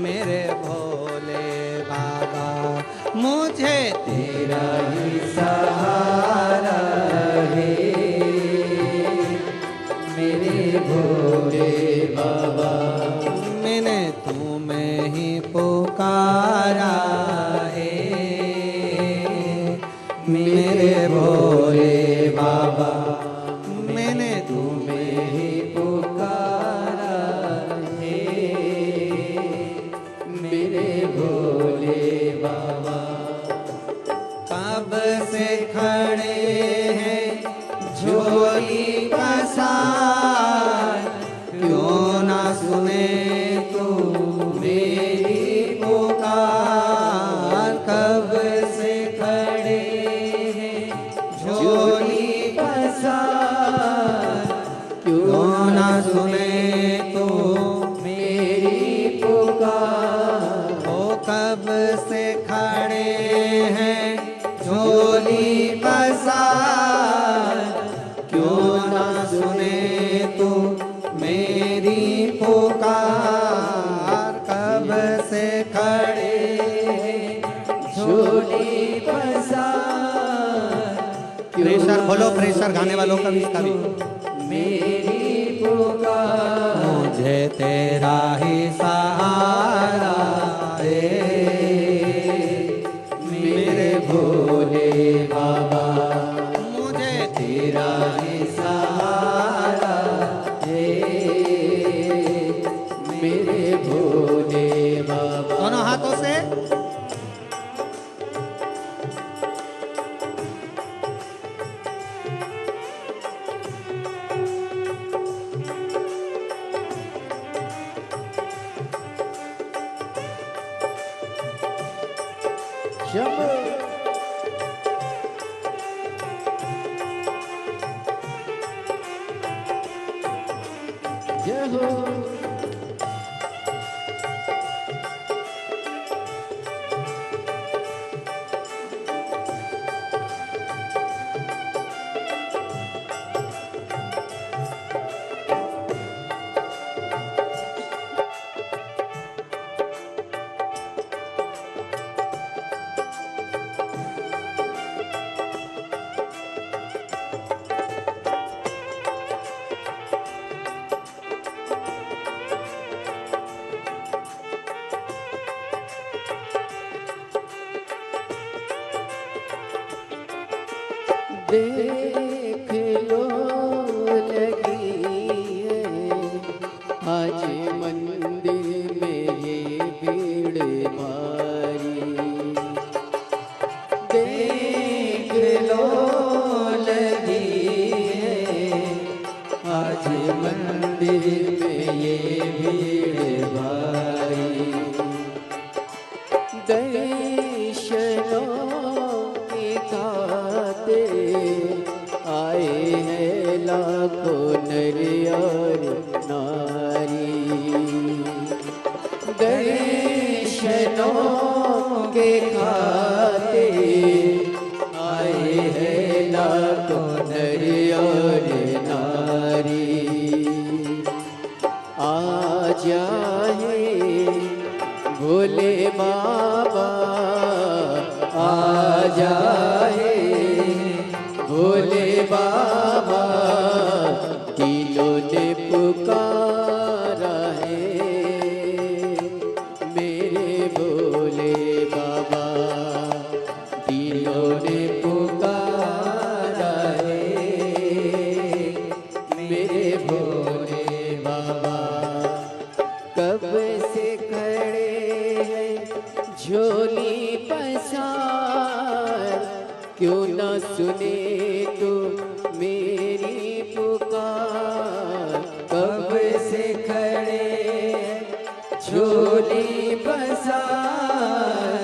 मेरे भोले बाबा, मुझे तेरा ही सहारा है मेरे भोले बाबा। मैंने तुम्हें ही पुकारा है मेरे भोले बाबा, मैंने तुम्हें ही पुकारा है मेरे भोले बाबा। कब से खड़े हैं झोली पसार, क्यों ना सुने तू मेरी पुकार। कब से खड़े हैं झोली पसार, क्यों ना सुने तू मेरी पुकार। ओ कब से खड़े हैं झोली पसार, क्यों ना सुने तू मेरी पुकार। कब से खड़े हैं झोली पसार। प्रेशर खोलो, प्रेशर गाने वालों का भी, इसका भी। मेरी पुकार। मुझे तेरा ही सहारा है मेरे भोले बाबा, मुझे तेरा ही सहारा है मेरे भोले बाबा। दोनों हाथों से जय हो। देख लो लगी है आज मंदिर में ये भीड़ भारी। देख लो लगी है आज मंदिर में ये भीड़ भारी। दर्शनों की खाते आए हैं लाखों नर और नारी। दर्शनों के खाते आए हैं लाखों नर और नारी। आ जाए भोले बाबा आ जाए भोले बाबा तीनों ने पुकारा है मेरे भोले बाबा। तीनों ने पुकारा है मेरे भोले बाबा। कब से खड़े हैं झोली पसार क्यों न सुने तो मेरी पुकार। कब से खड़े हैं झोली पसार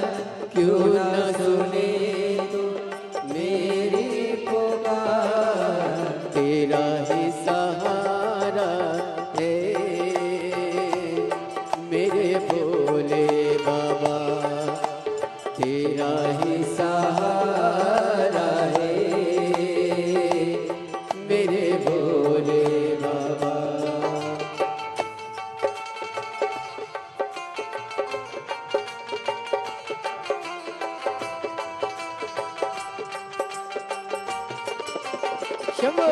क्यों न सुने तो मेरी पुकार। तेरा ही सहारा है मेरे भोले बाबा। तेरा ही सहारा है मेरे भोले बाबा। शंभो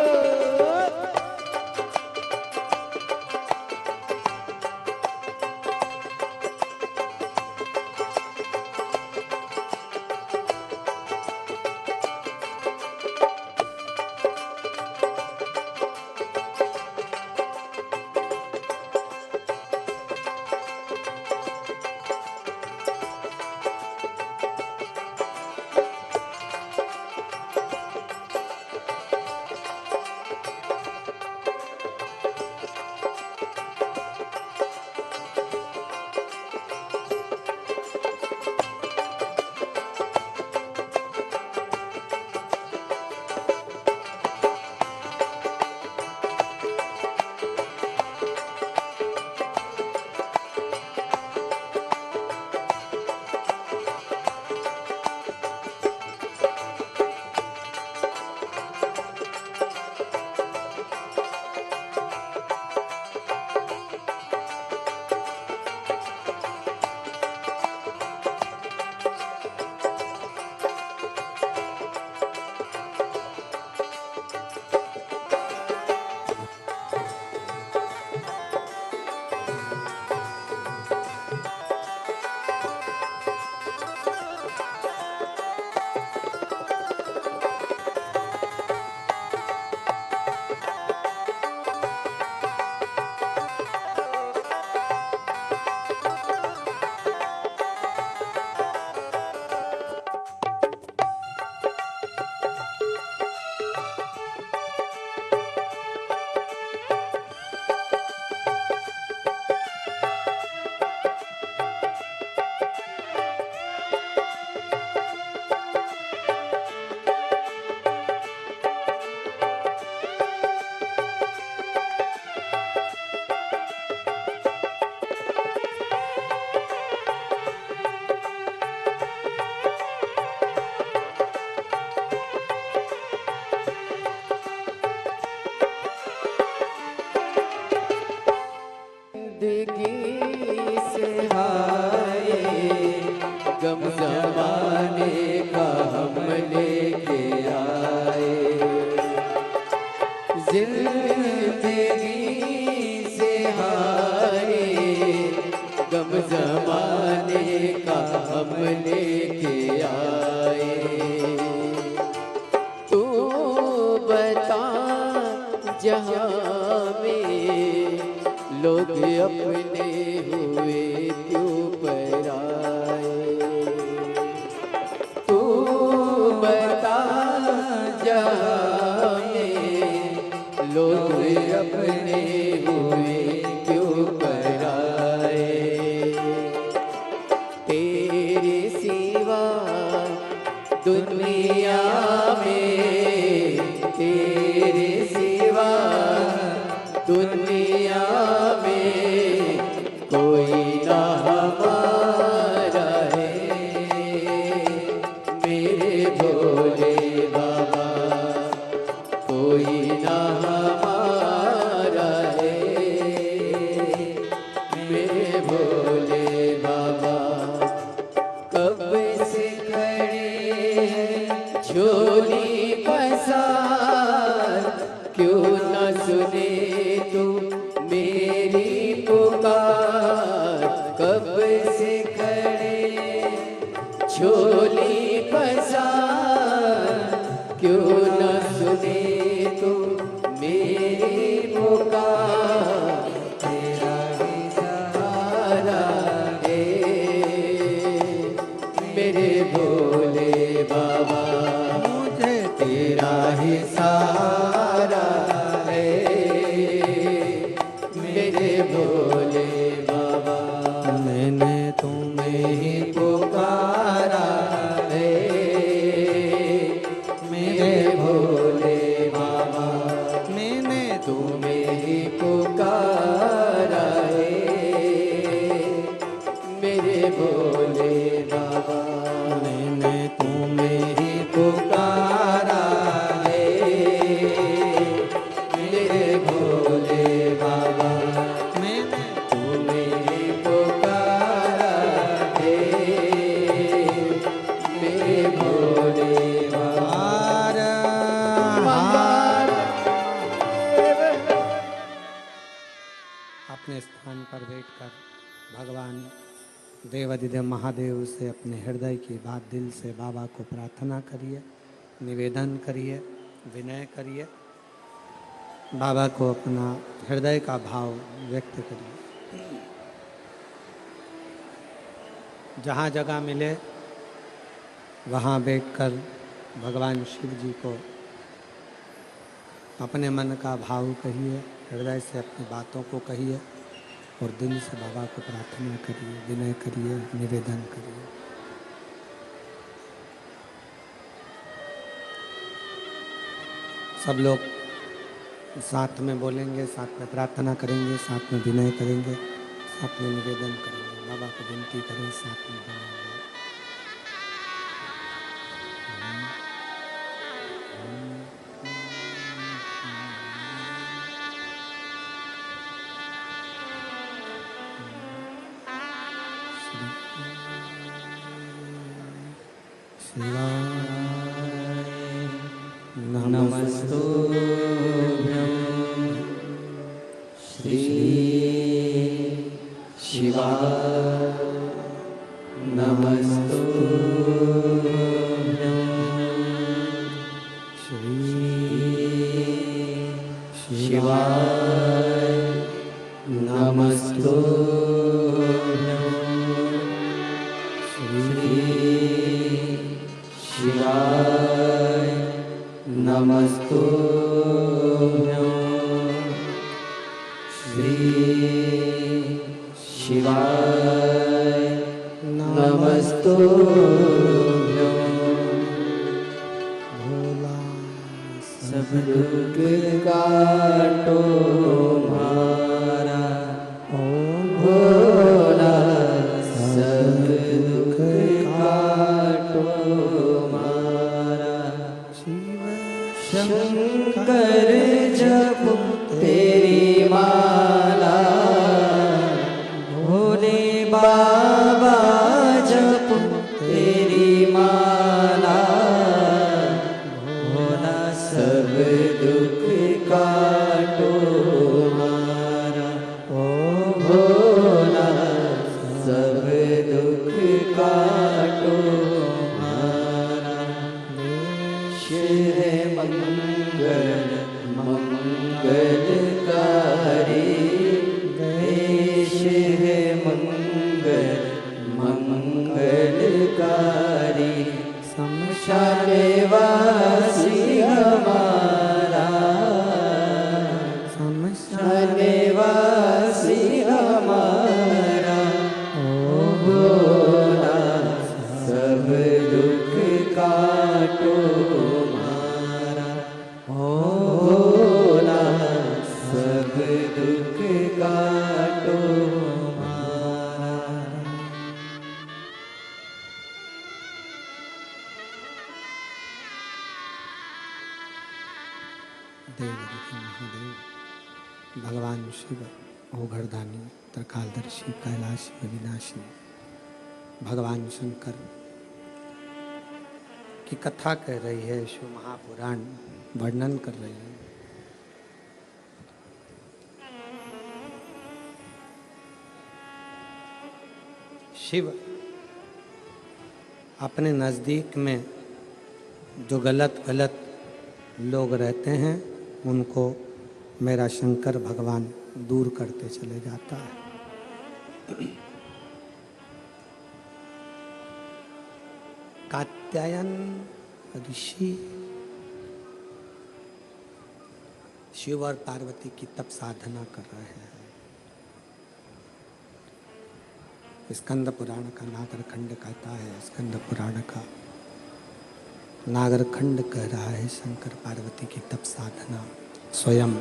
हम लेके आए। तू अपने हुए क्यों पराए। तू बता जाने लोग अपने हुए क्यों पराए। तेरे सिवा दुनिया में, तेरे सिवा दुनिया में कोई ना हमारा है। मेरे भोले बाबा कोई ना हमारा है। मेरे भोले बाबा कब से खड़े झोली पसार, क्यों न सुने तू मेरी पुकार। कब से खड़े झोली पसार, क्यों न सुने तू मेरी पुकार। तेरा ही सहारा है मेरे भोले बाबा, मुझे तेरा ही सहारा है मेरे भोले बाबा। मैंने तुम्हें ही पुकारा है मेरे भोले बाबा। मैंने तुम्हें ही पुकारा है मेरे भोले बाबा। मैंने तुम्हें ही पुकारा है मेरे भोले बाबा। मैंने तुम्हें ही पुकारा है मेरे भोले बाबा। अपने स्थान पर बैठकर भगवान देवाधिदेव महादेव से अपने हृदय की बात दिल से बाबा को प्रार्थना करिए, निवेदन करिए, विनय करिए, बाबा को अपना हृदय का भाव व्यक्त करिए। जहाँ जगह मिले वहाँ बैठकर भगवान शिव जी को अपने मन का भाव कहिए, हृदय से अपनी बातों को कहिए और दिल से बाबा को प्रार्थना करिए, विनय करिए, निवेदन करिए। सब लोग साथ में बोलेंगे, साथ में प्रार्थना करेंगे, साथ में विनय करेंगे, साथ में निवेदन करेंगे, बाबा को विनती करें, साथ में विनय। नमस्तुभ्यं श्री शिवाय। नमस्तुभ्यं श्री शिवाय। नमस्तुभ्यं श्री शिवाय। नमस्तुभ्यं श्री शिवाय। नमस्तुभ्यं भोला सब दुख काटो मारा। ओम भोला सब दुख काटो मारा। शंकर जप तेरी माला, भोले बाबा जप तेरी माला। भोला सब दुख काटो मारा। ओ भोला सब दुख काटो मारा। शिव मंगल मंगलकारी, देव ऋषि महादेव भगवान शिव ओघरदानी त्रिकालदर्शी कैलाशी अविनाशी भगवान शंकर की कथा कह रही है, शिव महापुराण वर्णन कर रही है। शिव अपने नज़दीक में जो गलत गलत लोग रहते हैं उनको मेरा शंकर भगवान दूर करते चले जाता है। कात्यायन ऋषि शिव और पार्वती की तप साधना कर रहे हैं। स्कंद पुराण का नागरखंड कहता है, स्कंद पुराण का नागरखंड कह रहा है शंकर पार्वती की तप साधना स्वयं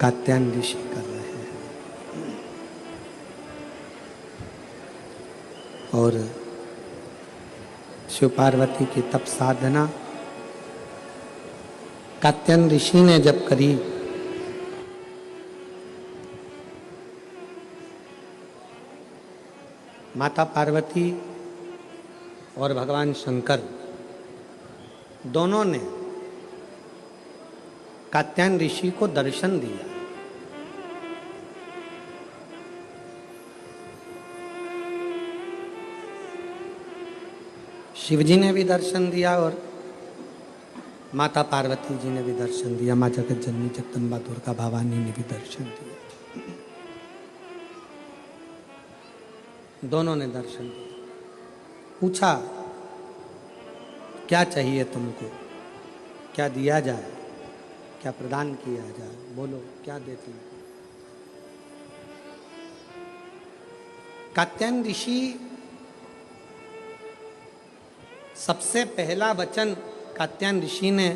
कात्यायन ऋषि कर रहे हैं। और शिव पार्वती की तप साधना कात्यायन ऋषि ने जब करी माता पार्वती और भगवान शंकर दोनों ने कात्यायन ऋषि को दर्शन दिया। शिव जी ने भी दर्शन दिया और माता पार्वती जी ने भी दर्शन दिया। माँ जगत जननी जगदम्बा दुर्गा भवानी ने भी दर्शन दिया। दोनों ने दर्शन दिया। पूछा क्या चाहिए तुमको, क्या दिया जाए, क्या प्रदान किया जाए, बोलो क्या देती हो। कात्यायन ऋषि सबसे पहला वचन कात्यायन ऋषि ने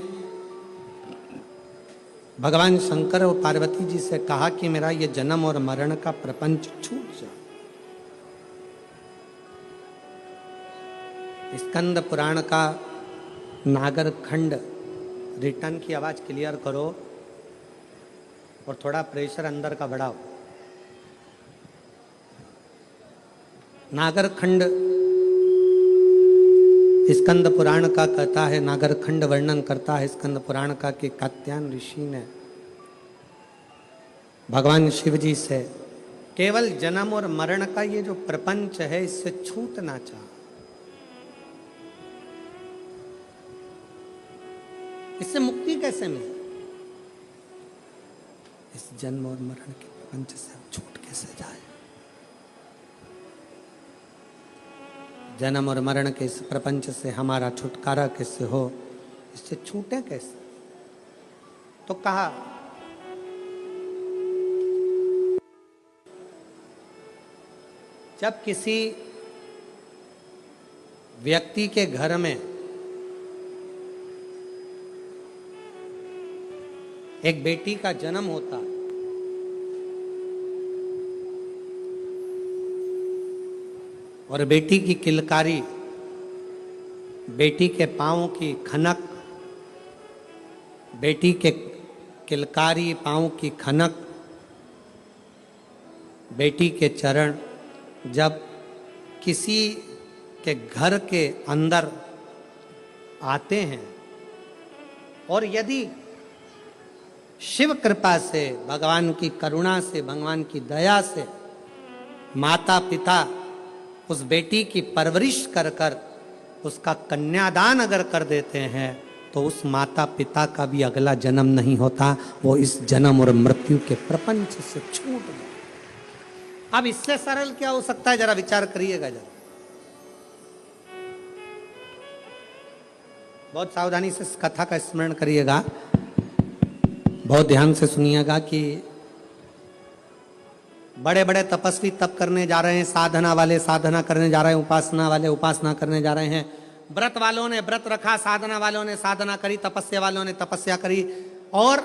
भगवान शंकर और पार्वती जी से कहा कि मेरा ये जन्म और मरण का प्रपंच छूट जाए। स्कंद पुराण का नागरखंड रिटर्न की आवाज क्लियर करो और थोड़ा प्रेशर अंदर का बढ़ाओ। नागरखंड स्कंद पुराण का कहता है, नागरखंड वर्णन करता है स्कंद पुराण का कि कात्यायन ऋषि ने भगवान शिव जी से केवल जन्म और मरण का ये जो प्रपंच है इससे छूटना चाहा। इससे मुक्ति कैसे मिले, इस जन्म और मरण के प्रपंच से हम छूट कैसे जाए, जन्म और मरण के इस प्रपंच से हमारा छुटकारा कैसे हो, इससे छूटे कैसे। तो कहा जब किसी व्यक्ति के घर में एक बेटी का जन्म होता है और बेटी की किलकारी, बेटी के पाँव की खनक, बेटी के किलकारी पाँव की खनक, बेटी के चरण जब किसी के घर के अंदर आते हैं और यदि शिव कृपा से, भगवान की करुणा से, भगवान की दया से माता पिता उस बेटी की परवरिश कर कर उसका कन्यादान अगर कर देते हैं तो उस माता पिता का भी अगला जन्म नहीं होता, वो इस जन्म और मृत्यु के प्रपंच से छूट गए। अब इससे सरल क्या हो सकता है, जरा विचार करिएगा जरा। बहुत सावधानी से इस कथा का स्मरण करिएगा, बहुत ध्यान से सुनिएगा कि बड़े बड़े तपस्वी तप करने जा रहे हैं, साधना वाले साधना करने जा रहे हैं, उपासना वाले उपासना करने जा रहे हैं, व्रत वालों ने व्रत रखा, साधना वालों ने साधना करी, तपस्या वालों ने तपस्या करी, और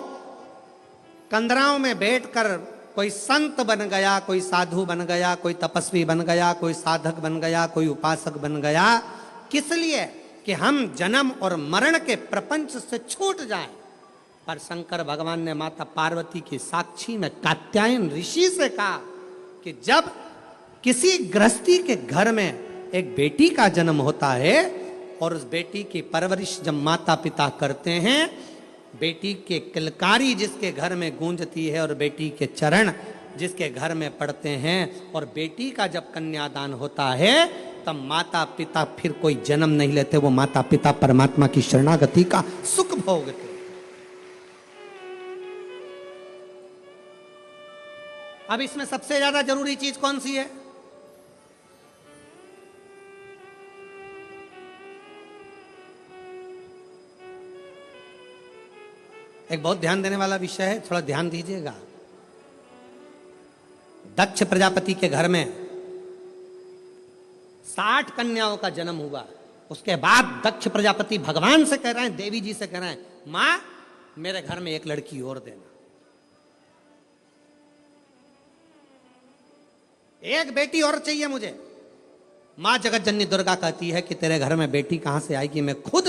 कंदराओं में बैठकर कोई संत बन गया, कोई साधु बन गया, कोई तपस्वी बन गया, कोई साधक बन गया, कोई उपासक बन गया। किस लिए? कि हम जन्म और मरण के प्रपंच से छूट जाएं। पर शंकर भगवान ने माता पार्वती की साक्षी में कात्यायन ऋषि से कहा कि जब किसी गृहस्थी के घर में एक बेटी का जन्म होता है और उस बेटी की परवरिश जब माता पिता करते हैं, बेटी के किलकारी जिसके घर में गूंजती है और बेटी के चरण जिसके घर में पड़ते हैं, और बेटी का जब कन्यादान होता है तब माता पिता फिर कोई जन्म नहीं लेते, वो माता पिता परमात्मा की शरणागति का सुख भोगते। अब इसमें सबसे ज्यादा जरूरी चीज कौन सी है? एक बहुत ध्यान देने वाला विषय है, थोड़ा ध्यान दीजिएगा। दक्ष प्रजापति के घर में 60 कन्याओं का जन्म हुआ। उसके बाद दक्ष प्रजापति भगवान से कह रहे हैं, देवी जी से कह रहे हैं, मां मेरे घर में एक लड़की और देना, एक बेटी और चाहिए मुझे। मां जगत जननी दुर्गा कहती है कि तेरे घर में बेटी कहां से आएगी, मैं खुद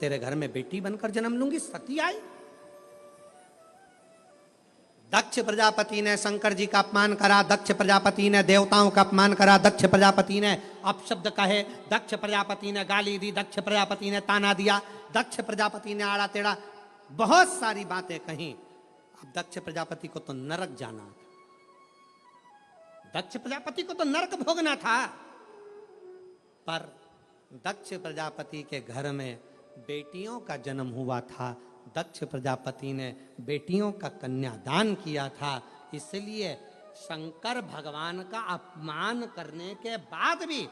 तेरे घर में बेटी बनकर जन्म लूंगी। सती आई। दक्ष प्रजापति ने शंकर जी का अपमान करा, दक्ष प्रजापति ने देवताओं का अपमान करा, दक्ष प्रजापति ने अपशब्द कहे, दक्ष प्रजापति ने गाली दी, दक्ष प्रजापति ने ताना दिया, दक्ष प्रजापति ने आड़ा टेढ़ा बहुत सारी बातें कही। अब दक्ष प्रजापति को तो नरक जाना था, दक्ष प्रजापति को तो नरक भोगना था। पर दक्ष प्रजापति के घर में बेटियों का जन्म हुआ था, दक्ष प्रजापति ने बेटियों का कन्यादान किया था, इसलिए शंकर भगवान का अपमान करने के बाद भी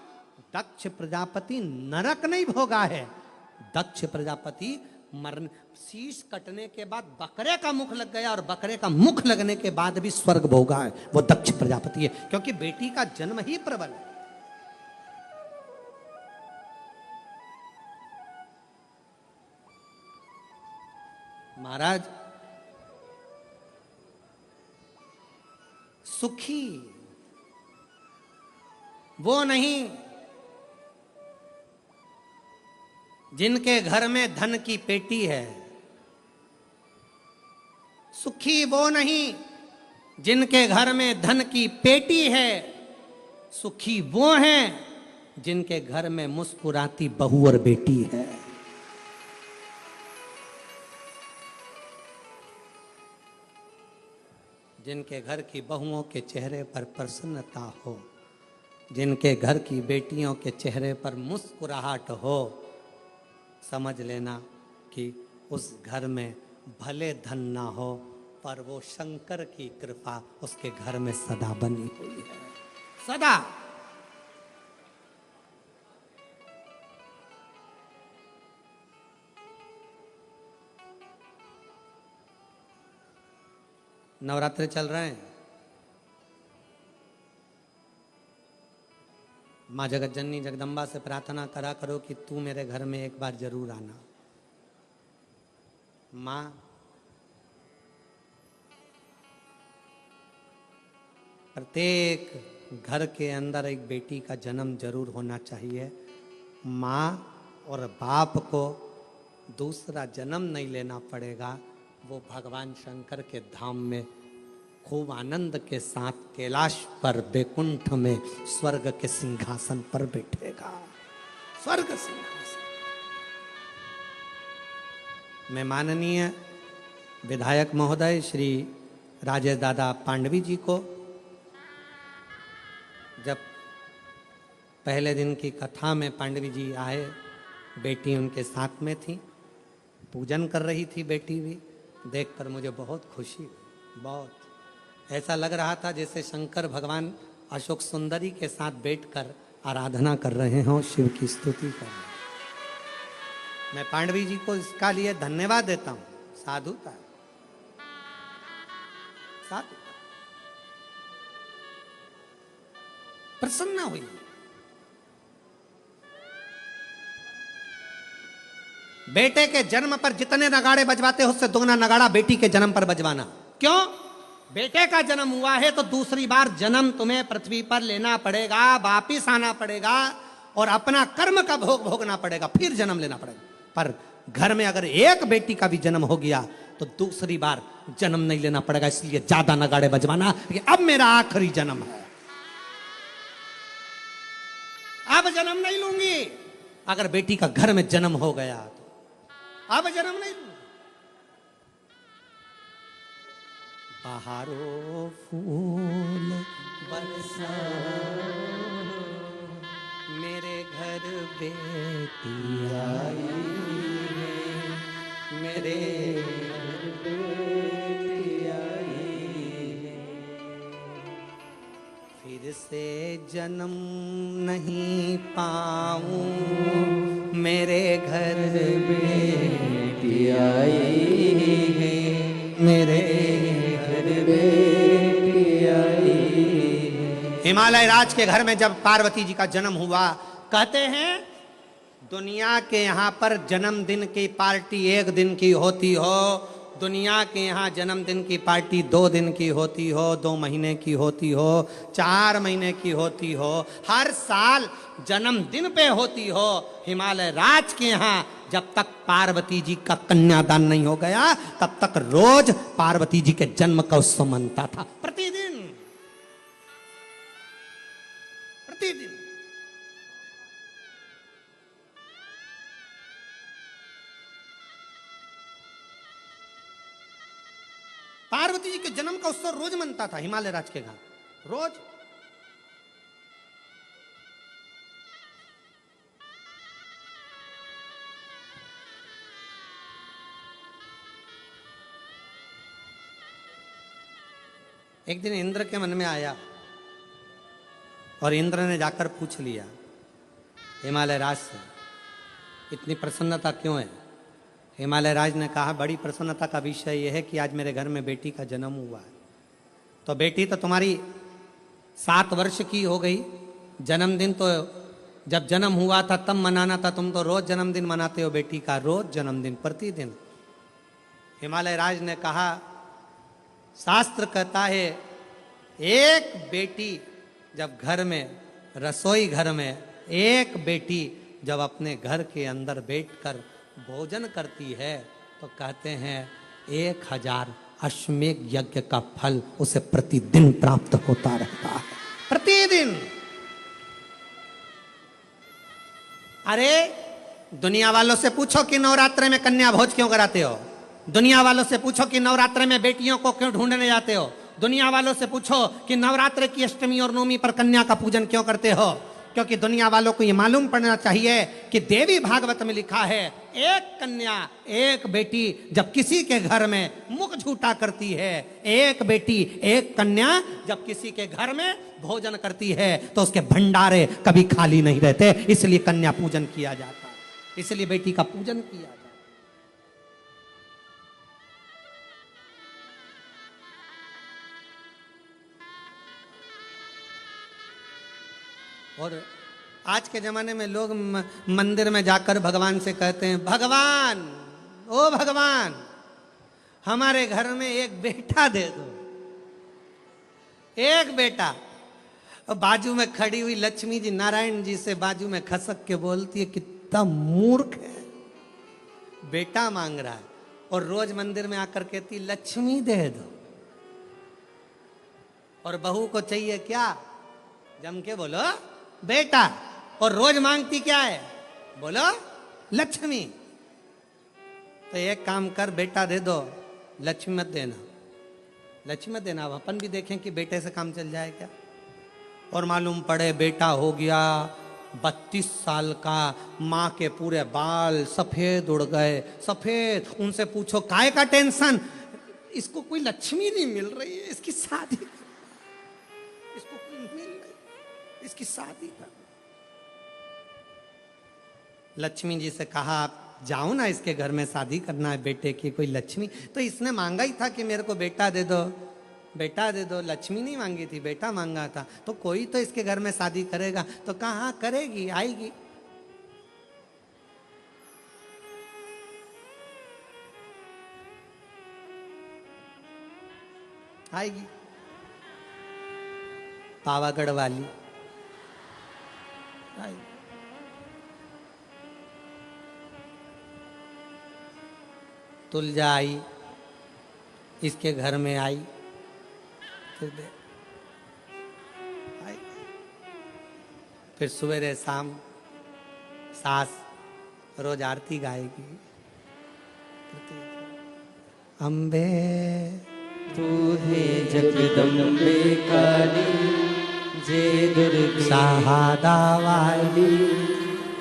दक्ष प्रजापति नरक नहीं भोगा है। दक्ष प्रजापति मरण, शीश कटने के बाद बकरे का मुख लग गया और बकरे का मुख लगने के बाद भी स्वर्ग भोगा है, वो दक्ष प्रजापति है, क्योंकि बेटी का जन्म ही प्रबल है। महाराज, सुखी वो नहीं जिनके घर में धन की पेटी है, सुखी वो नहीं जिनके घर में धन की पेटी है, सुखी वो हैं जिनके घर में मुस्कुराती बहू और बेटी है। जिनके घर की बहुओं के चेहरे पर प्रसन्नता हो, जिनके घर की बेटियों के चेहरे पर मुस्कुराहट हो, समझ लेना कि उस घर में भले धन ना हो पर वो शंकर की कृपा उसके घर में सदा बनी हुई है, सदा। नवरात्रि चल रहे हैं, माँ जगत जननी जगदम्बा से प्रार्थना करा करो कि तू मेरे घर में एक बार जरूर आना। माँ प्रत्येक घर के अंदर एक बेटी का जन्म जरूर होना चाहिए। माँ और बाप को दूसरा जन्म नहीं लेना पड़ेगा, वो भगवान शंकर के धाम में खूब आनंद के साथ कैलाश पर बैकुंठ में स्वर्ग के सिंहासन पर बैठेगा, स्वर्ग सिंहासन। मैं माननीय विधायक महोदय श्री राजेश दादा पांडवी जी को जब पहले दिन की कथा में पांडवी जी आए, बेटी उनके साथ में थी, पूजन कर रही थी बेटी भी, देखकर मुझे बहुत खुशी हुई। बहुत ऐसा लग रहा था जैसे शंकर भगवान अशोक सुंदरी के साथ बैठकर आराधना कर रहे हों, शिव की स्तुति कर रहे हैं। मैं पांडवी जी को इसका लिए धन्यवाद देता हूं, साधुता साधु प्रसन्न हुई। बेटे के जन्म पर जितने नगाड़े बजवाते हो उससे दुगना नगाड़ा बेटी के जन्म पर बजवाना। क्यों? बेटे का जन्म हुआ है तो दूसरी बार जन्म तुम्हें पृथ्वी पर लेना पड़ेगा, वापिस आना पड़ेगा, और अपना कर्म का भोग भोगना पड़ेगा, फिर जन्म लेना पड़ेगा। पर घर में अगर एक बेटी का भी जन्म हो गया तो दूसरी बार जन्म नहीं लेना पड़ेगा। इसलिए ज्यादा नगाड़े बजवाना कि अब मेरा आखिरी जन्म है, अब जन्म नहीं लूंगी। अगर बेटी का घर में जन्म हो गया तो अब जन्म नहीं लूंगी। बहारो फूल बरसा मेरे घर बेटी आई है, मेरे घर बेटी आई है। फिर से जन्म नहीं पाऊं, मेरे घर बेटी आई है, मेरे घर बेटी आई है। हिमालय राज के घर में जब पार्वती जी का जन्म हुआ, कहते हैं दुनिया के यहाँ पर जन्मदिन की पार्टी एक दिन की होती हो, दुनिया के यहाँ जन्मदिन की पार्टी 2 दिन की होती हो, 2 महीने की होती हो, 4 महीने की होती हो, हर साल जन्मदिन पे होती हो। हिमालय राज के यहाँ जब तक पार्वती जी का कन्यादान नहीं हो गया तब तक रोज पार्वती जी के जन्म का उत्सव मनता था, प्रतिदिन प्रतिदिन। पार्वती जी के जन्म का उत्सव रोज मनता था हिमालय राज के घर, रोज। एक दिन इंद्र के मन में आया और इंद्र ने जाकर पूछ लिया हिमालय राज से, इतनी प्रसन्नता क्यों है? हिमालय राज ने कहा, बड़ी प्रसन्नता का विषय यह है कि आज मेरे घर में बेटी का जन्म हुआ है। तो बेटी तो तुम्हारी 7 वर्ष की हो गई, जन्मदिन तो जब जन्म हुआ था तब मनाना था, तुम तो रोज जन्मदिन मनाते हो बेटी का, रोज जन्मदिन, प्रतिदिन। हिमालय राज ने कहा, शास्त्र कहता है एक बेटी जब घर में, रसोई घर में एक बेटी जब अपने घर के अंदर बैठकर भोजन करती है तो कहते हैं 1000 अश्वमेध यज्ञ का फल उसे प्रतिदिन प्राप्त होता रहता है, प्रतिदिन। अरे दुनिया वालों से पूछो कि नवरात्र में कन्या भोज क्यों कराते हो, दुनिया वालों से पूछो कि नवरात्र में बेटियों को क्यों ढूंढने जाते हो, दुनिया वालों से पूछो कि नवरात्र की अष्टमी और नवमी पर कन्या का पूजन क्यों करते हो। क्योंकि दुनिया वालों को यह मालूम पड़ना चाहिए कि देवी भागवत में लिखा है, एक कन्या एक बेटी जब किसी के घर में मुख झूठा करती है, एक बेटी एक कन्या जब किसी के घर में भोजन करती है तो उसके भंडारे कभी खाली नहीं रहते। इसलिए कन्या पूजन किया जाता है, इसलिए बेटी का पूजन किया जाता है। और आज के जमाने में लोग मंदिर में जाकर भगवान से कहते हैं, भगवान, ओ भगवान, हमारे घर में एक बेटा दे दो, एक बेटा। और बाजू में खड़ी हुई लक्ष्मी जी नारायण जी से बाजू में खसक के बोलती है, कितना मूर्ख है, बेटा मांग रहा है। और रोज मंदिर में आकर कहती, लक्ष्मी दे दो। और बहू को चाहिए क्या? जम के बोलो बेटा। और रोज मांगती क्या है? बोलो लक्ष्मी। तो एक काम कर, बेटा दे दो, लक्ष्मी मत देना, लक्ष्मी मत देना। अब अपन भी देखें कि बेटे से काम चल जाए क्या। और मालूम पड़े बेटा हो गया 32 साल का, माँ के पूरे बाल सफेद उड़ गए, सफेद। उनसे पूछो काय का टेंशन, इसको कोई लक्ष्मी नहीं मिल रही है, इसकी शादी, इसको कोई मिल रही, इसकी शादी कर। लक्ष्मी जी से कहा, आप जाओ ना, इसके घर में शादी करना है बेटे की। कोई लक्ष्मी, तो इसने मांगा ही था कि मेरे को बेटा दे दो, बेटा दे दो। लक्ष्मी नहीं मांगी थी, बेटा मांगा था। तो कोई तो इसके घर में शादी करेगा। तो कहा करेगी, आएगी। आएगी पावागढ़ वाली आएगी। तुलजा आई, इसके घर में आई, आई। फिर सवेरे शाम सास रोज आरती गाएगी, अम्बे तू है जगदम्बे काली, जे दुर्गे सहादा वाली,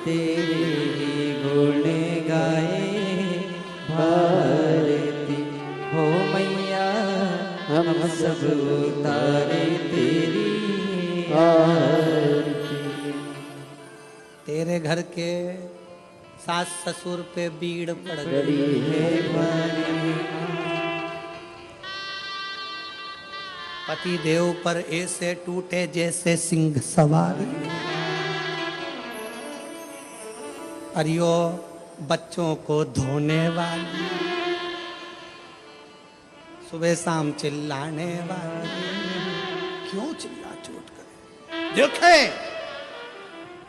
तेरे ही गुण गाए भारती। हो मैया हम सब उतारे तेरी आरती। तेरे घर के सास ससुर पे बीड़ पड़ गई गड़ी है भारी, पति देव पर ऐसे टूटे जैसे सिंह सवारी। अरियो बच्चों को धोने वाली, सुबह शाम चिल्लाने वाली, क्यों चिल्ला चोट करे? देखे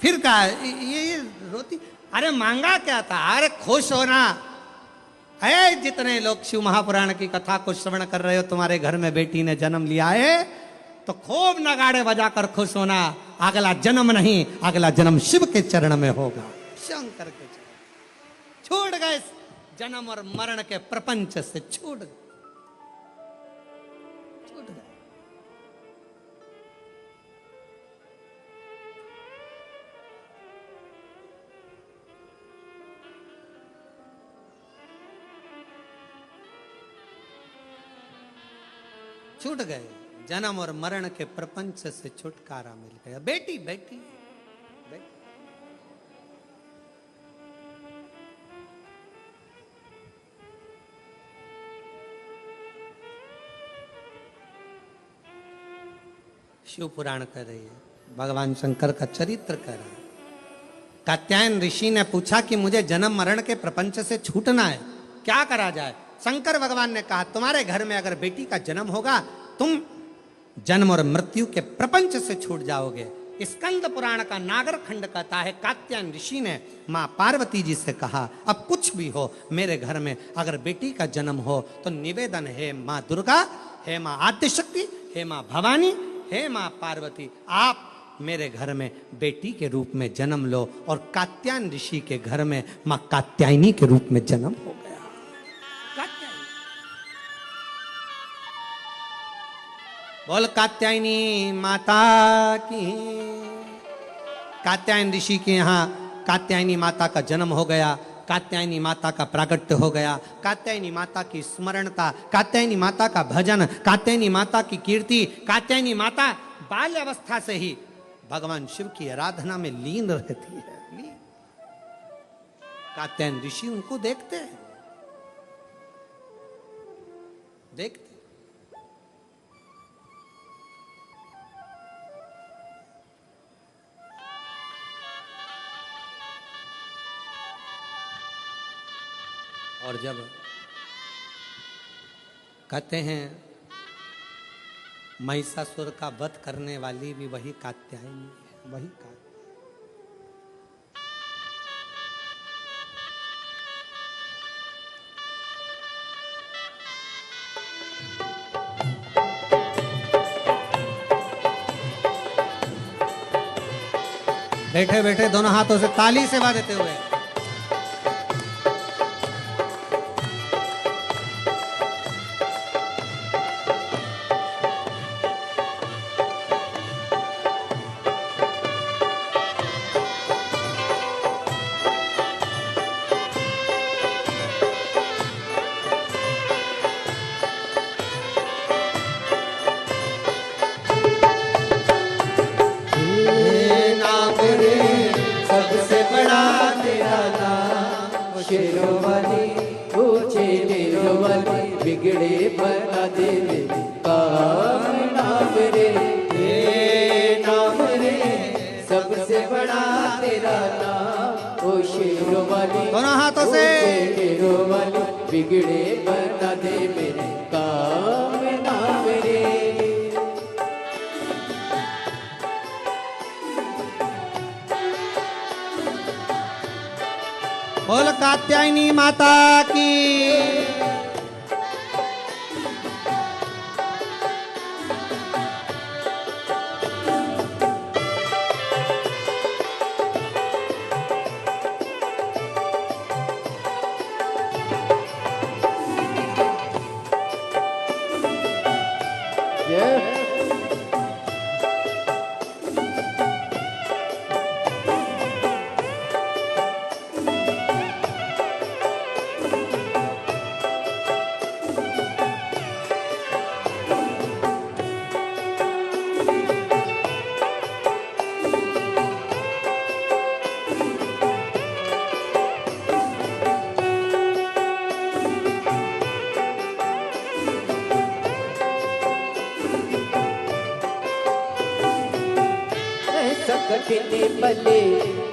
फिर कहा ये रोती, अरे मांगा क्या था? अरे खुश होना है। जितने लोग शिव महापुराण की कथा को श्रवण कर रहे हो, तुम्हारे घर में बेटी ने जन्म लिया है, तो खूब नगाड़े बजाकर खुश होना। अगला जन्म नहीं, अगला जन्म शिव के चरण में होगा, शंकर के चरण। छोड़ गए जन्म और मरण के प्रपंच से, छूट गए। छूट गए, जन्म और मरण के प्रपंच से छुटकारा मिल गया। बेटी बेटी बेटी। शिव पुराण कर रही है, भगवान शंकर का चरित्र कर रहा है। कात्यायन ऋषि ने पूछा कि मुझे जन्म मरण के प्रपंच से छूटना है, क्या करा जाए? शंकर भगवान ने कहा, तुम्हारे घर में अगर बेटी का जन्म होगा, तुम जन्म और मृत्यु के प्रपंच से छूट जाओगे। स्कंद पुराण का नागर खंड कहता है, कात्यायन ऋषि ने मां पार्वती जी से कहा, अब कुछ भी हो, मेरे घर में अगर बेटी का जन्म हो तो निवेदन है मां दुर्गा, हे मां आद्यशक्ति, हे मां भवानी, हे मां पार्वती, आप मेरे घर में बेटी के रूप में जन्म लो। और कात्यायन ऋषि के घर में मां कात्यायनी के रूप में जन्म हो गया। कात्यायनी, बोल कात्यायनी माता की। कात्यायन ऋषि के यहाँ कात्यायनी माता का जन्म हो गया, कात्यायनी माता का प्राकट्य हो गया, कात्यायनी माता की स्मरणता, कात्यायनी माता का भजन, कात्यायनी माता की कीर्ति। कात्यायनी माता बाल्य अवस्था से ही भगवान शिव की आराधना में लीन रहती है। कात्यायन ऋषि उनको देखते हैं, देखते। और जब कहते हैं महिषासुर का वध करने वाली भी वही कात्यायनी है, वही कात्यायनी। बैठे बैठे दोनों हाथों से ताली सेवा देते हुए बिगड़े बना दे काम नाम रे, नाम रे सबसे बड़ा तेरा नाम। ओ शेरों वाली, दोनों हाथों से शेरों वाली, बिगड़े बना दे मेरे काम नाम रे। बोल कात्यायनी माता की। कठिन पले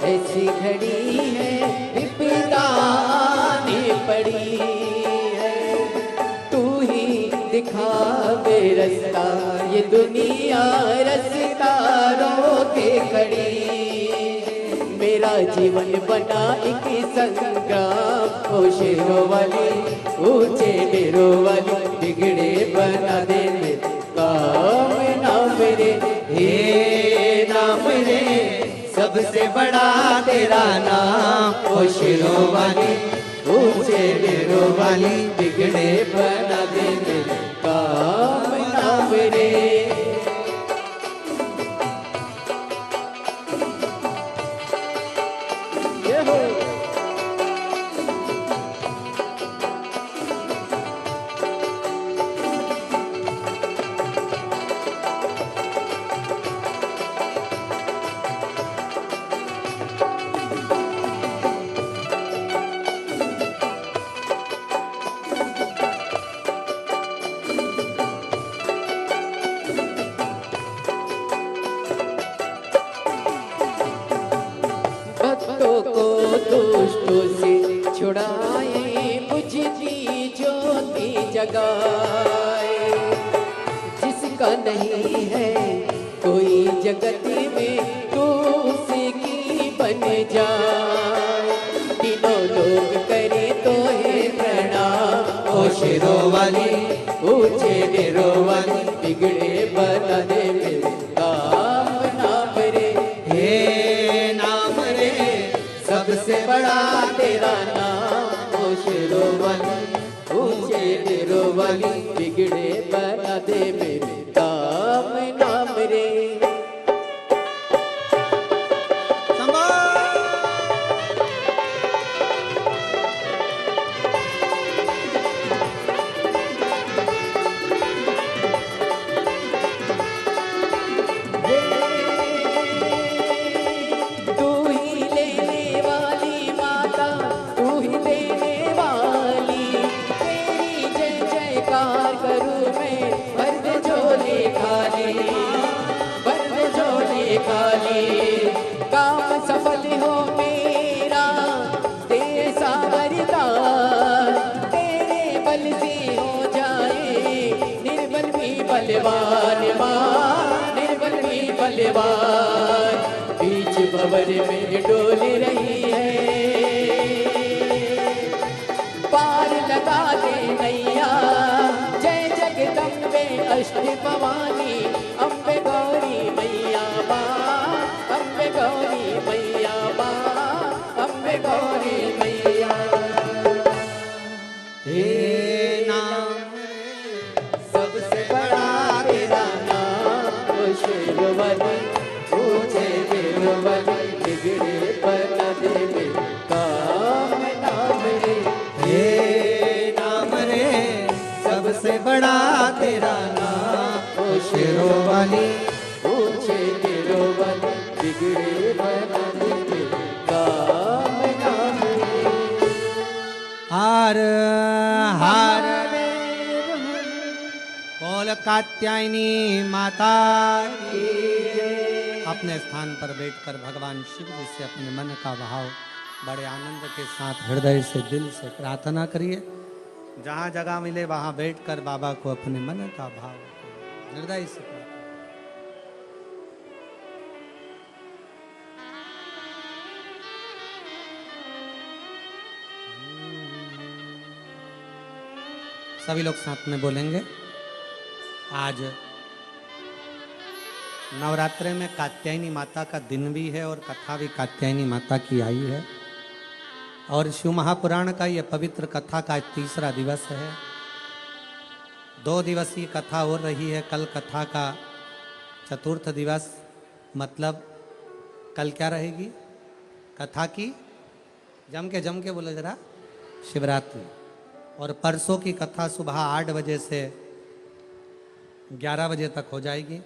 ऐसी घड़ी है विपदा आने पड़ी है, तू ही दिखावे रास्ता ये दुनिया रास्ता रोके खड़ी। मेरा जीवन बना एक संग्राम, ओ शेरों वाली ऊंचे डेरों वाली बिगड़े बना दे मेरे काम ना मेरे। हे नाम रे सबसे बड़ा तेरा नाम, ओ शेरों वाली ऊंचे डेरों वाली बिगड़े बना दे मेरे काम नाम रे। भक्तों को दुष्टों से छुड़ाए, बुझती ज्योति जगाए। जिसका नहीं है कोई जगत में तो उसकी बन जाए। तीनों लोग करे तो है प्रणाम, ओ शेरों वाली ऊंचे डेरों वाली बिगड़े बना दे मेरे काम नाम रे। हे नाम रे सबसे बड़ा तेरा नाम, ओ शेरों वाली ऊंचे डेरों वाली बिगड़े बना दे मेरे काम नाम रे। काम सफल हो मेरा तेरा वरदान, तेरे बल से हो जाए निर्बल भी बलवान। मां निर्बल भी बलवान बीच भंवर में डोल रही है, पार लगा दे नैया। जय जगदम्बे अष्ट भवानी अम्बे गौरी मैया मां, अम्बे गौरी मैया मां, अम्बे गौरी मैया। हे नाम सबसे बड़ा तेरा नाम, ओ शेरों वाली ऊंचे डेरों वाली बिगड़े बना दे मेरे काम नाम रे। हे नाम रे सबसे बड़ा तेरा नाम, ओ शेरों वाली ऊंचे डेरों वाली बिगड़े बना दे मेरे काम नाम रे। हार हार बोल कात्यायनी माता की। अपने स्थान पर बैठकर भगवान शिव जी से अपने मन का भाव बड़े आनंद के साथ हृदय से दिल से प्रार्थना करिए। जहाँ जगह मिले वहाँ बैठकर बाबा को अपने मन का भाव हृदय से प्रार्थना। सभी लोग साथ में बोलेंगे। आज नवरात्रे में कात्यायनी माता का दिन भी है और कथा भी कात्यायनी माता की आई है। और शिव महापुराण का यह पवित्र कथा का आज तीसरा दिवस है। 2 दिवसीय कथा हो रही है। कल कथा का चतुर्थ दिवस, मतलब कल क्या रहेगी कथा की? जम के बोलो जरा, शिवरात्रि। और परसों की कथा सुबह 8 बजे से 11 बजे तक हो जाएगी।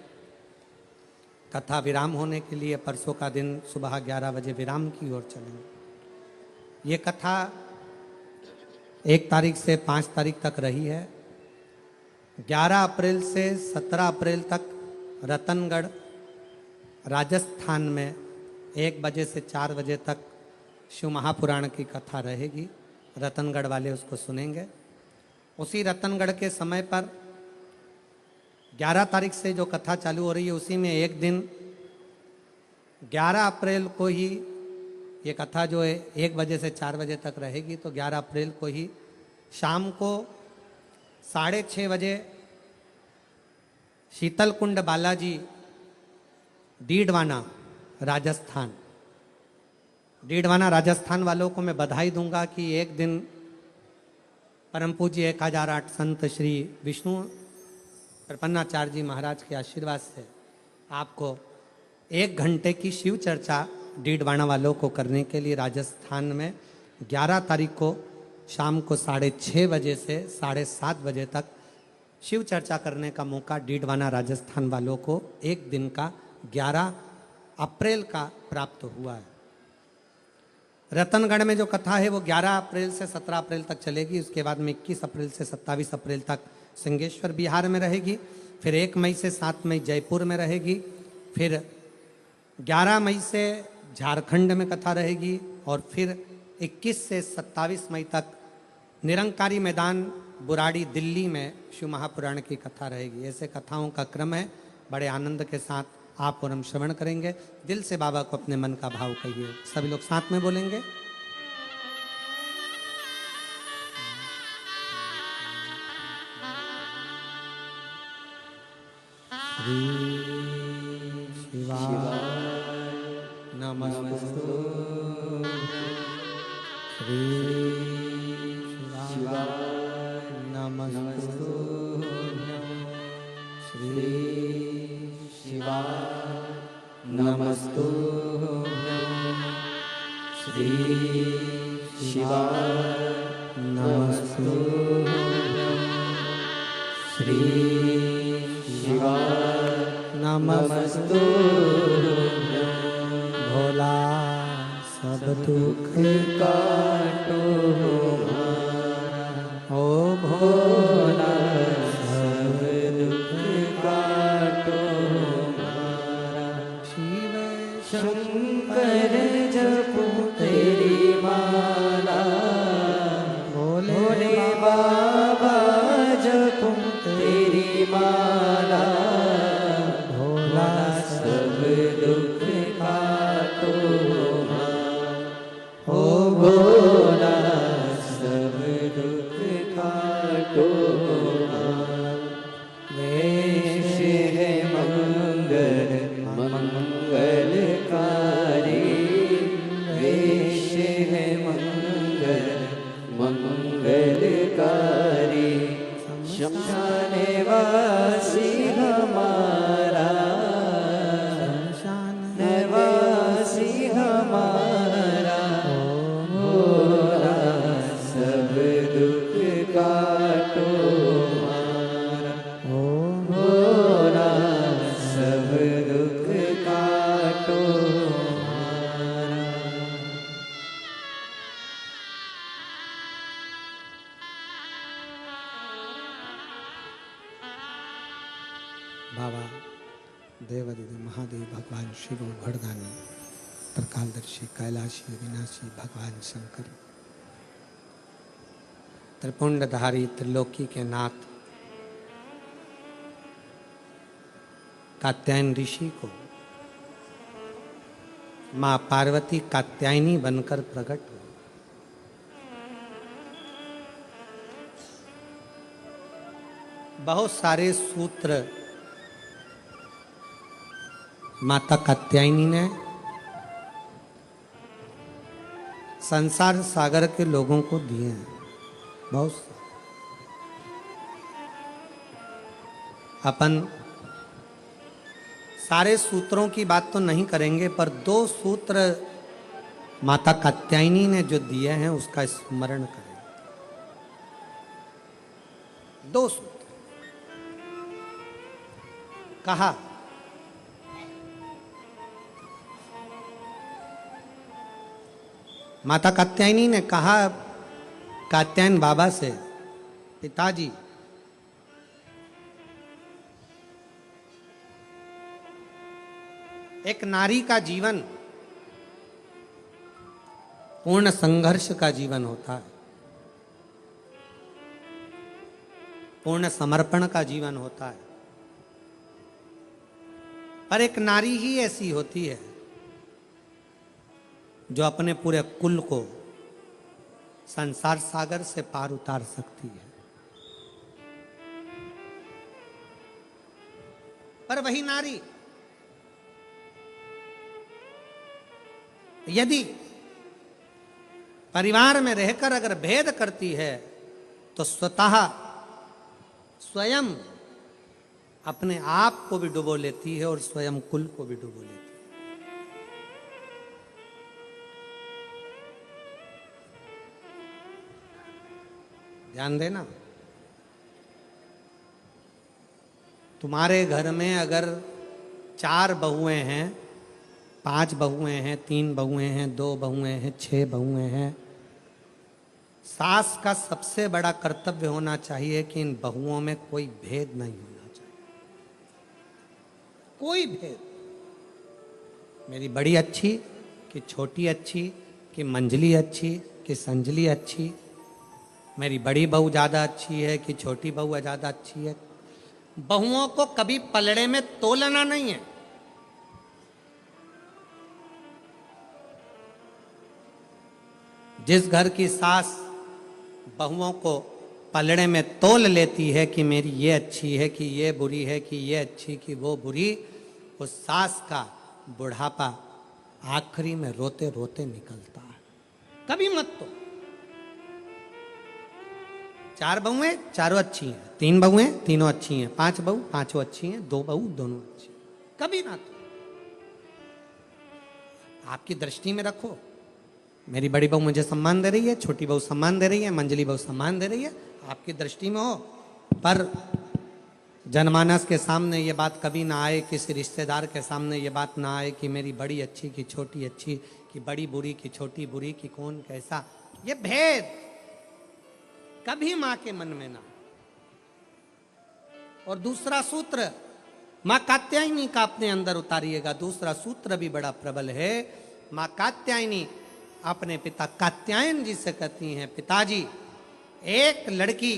कथा विराम होने के लिए परसों का दिन सुबह 11 बजे विराम की ओर चलेंगे। ये कथा 1 तारीख से 5 तारीख तक रही है। 11 अप्रैल से 17 अप्रैल तक रतनगढ़ राजस्थान में 1 बजे से 4 बजे तक शिव महापुराण की कथा रहेगी। रतनगढ़ वाले उसको सुनेंगे। उसी रतनगढ़ के समय पर 11 तारीख से जो कथा चालू हो रही है, उसी में एक दिन 11 अप्रैल को ही ये कथा जो है 1 बजे से 4 बजे तक रहेगी। तो 11 अप्रैल को ही शाम को 6:30 बजे शीतलकुंड बालाजी, डीडवाना राजस्थान। डीडवाना राजस्थान वालों को मैं बधाई दूंगा कि एक दिन परम पूज्य 1008 संत श्री विष्णु प्रपन्नाचार्य जी महाराज के आशीर्वाद से आपको 1 घंटे की शिव चर्चा डीडवाना वालों को करने के लिए राजस्थान में 11 तारीख को शाम को 6:30 बजे से 7:30 बजे तक शिव चर्चा करने का मौका डीडवाना राजस्थान वालों को एक दिन का 11 अप्रैल का प्राप्त हुआ है। रतनगढ़ में जो कथा है वो 11 अप्रैल से 17 अप्रैल तक चलेगी। उसके बाद में 21 अप्रैल से 27 अप्रैल तक सिंगेश्वर बिहार में रहेगी। फिर 1 मई से 7 मई जयपुर में रहेगी। फिर 11 मई से झारखंड में कथा रहेगी। और फिर 21 से 27 मई तक निरंकारी मैदान बुराड़ी दिल्ली में शिव महापुराण की कथा रहेगी। ऐसे कथाओं का क्रम है। बड़े आनंद के साथ आप और हम श्रवण करेंगे। दिल से बाबा को अपने मन का भाव कहिए। सभी लोग साथ में बोलेंगे। श्री शिवाय नमस्तु। श्री शिवाय नमस्तु। श्री शिवाय नमस्तु। श्री शिवाय नमस्तु। श्री शिवाय नमस्तु। भोला सब दुख काटो हमारा। ओ भोला सब दुख काटो हमारा। शिव शंकर जपो तेरी माला। भोले बाबा जपो तेरी माला। भोला सब दुख काटो हमारा। ओ भोला सब दुख काटो हमारा। वेश है मंगल मंगलकारी। वेश है मंगल मंगलकारी। शमशान वासी हमारा। शमशान वासी हमारा। भोला सब दुख काटो हमारा। ओ भोला सब दुख काटो हमारा। बाबा देवादिदेव महादेव भगवान शिव भड़दानी त्रिकालदर्शी कैलाशी विनाशी भगवान शंकर त्रिपुंडधारी त्रिलोकी के नाथ कात्यायन ऋषि को माँ पार्वती कात्यायनी बनकर प्रकट हुई। बहुत सारे सूत्र माता कात्यायनी ने संसार सागर के लोगों को दिए हैं। बहुत अपन सारे सूत्रों की बात तो नहीं करेंगे, पर 2 सूत्र माता कात्यायनी ने जो दिए हैं उसका स्मरण करें। 2 सूत्र कहा, माता कात्यायनी ने कहा कात्यायन बाबा से, पिताजी एक नारी का जीवन पूर्ण संघर्ष का जीवन होता है, पूर्ण समर्पण का जीवन होता है। पर एक नारी ही ऐसी होती है जो अपने पूरे कुल को संसार सागर से पार उतार सकती है। पर वही नारी यदि परिवार में रहकर अगर भेद करती है तो स्वतः स्वयं अपने आप को भी डुबो लेती है और स्वयं कुल को भी डुबो लेती है। ध्यान देना, तुम्हारे घर में अगर 4 बहुएं हैं, 5 बहुएं हैं, 3 बहुएं हैं, 2 बहुएं हैं, 6 बहुएं हैं, सास का सबसे बड़ा कर्तव्य होना चाहिए कि इन बहुओं में कोई भेद नहीं होना चाहिए। कोई भेद, मेरी बड़ी अच्छी कि छोटी अच्छी, कि मंजली अच्छी कि संजली अच्छी, मेरी बड़ी बहू ज़्यादा अच्छी है कि छोटी बहू ज़्यादा अच्छी है। बहुओं को कभी पलड़े में तोलना नहीं है। जिस घर की सास बहुओं को पलड़े में तोल लेती है कि मेरी ये अच्छी है कि ये बुरी है, कि ये अच्छी कि वो बुरी, उस सास का बुढ़ापा आखिरी में रोते रोते निकलता है। कभी मत तो 4 बहुएं, चारों अच्छी हैं, 3 बहुएं, तीनों अच्छी हैं, 5 बहू, पांचों अच्छी हैं, 2 बहू, दोनों अच्छी हैं। कभी ना तो आपकी दृष्टि में रखो, मेरी बड़ी बहू मुझे सम्मान दे रही है, छोटी बहू सम्मान दे रही है, मंजली बहू सम्मान दे रही है, आपकी दृष्टि में हो। पर जनमानस के सामने ये बात कभी ना आए, किसी रिश्तेदार के सामने ये बात ना आए कि मेरी बड़ी अच्छी कि छोटी अच्छी, कि बड़ी बुरी कि छोटी बुरी, कि कौन कैसा, ये भेद कभी मां के मन में ना। और दूसरा सूत्र मां कात्यायनी का अपने अंदर उतारिएगा। दूसरा सूत्र भी बड़ा प्रबल है। मां कात्यायनी अपने पिता कात्यायन जी से कहती हैं, पिताजी एक लड़की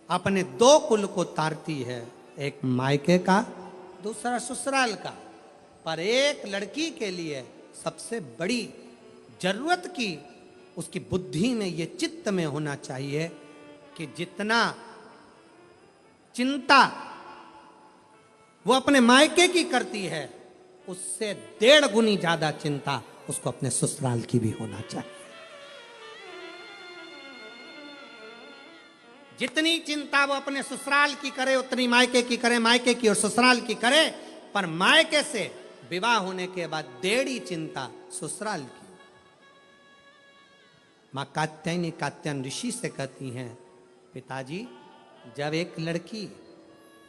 अपने 2 कुल को तारती है, एक मायके का, दूसरा ससुराल का। पर एक लड़की के लिए सबसे बड़ी जरूरत की उसकी बुद्धि में ये चित्त में होना चाहिए कि जितना चिंता वो अपने मायके की करती है उससे 1.5 गुनी ज्यादा चिंता उसको अपने ससुराल की भी होना चाहिए। जितनी चिंता वो अपने ससुराल की करे उतनी मायके की करे, मायके की और ससुराल की करे। पर मायके से विवाह होने के बाद 1.5 चिंता ससुराल की। मां कात्यायनी कात्यायन ऋषि से कहती हैं, पिताजी जब एक लड़की,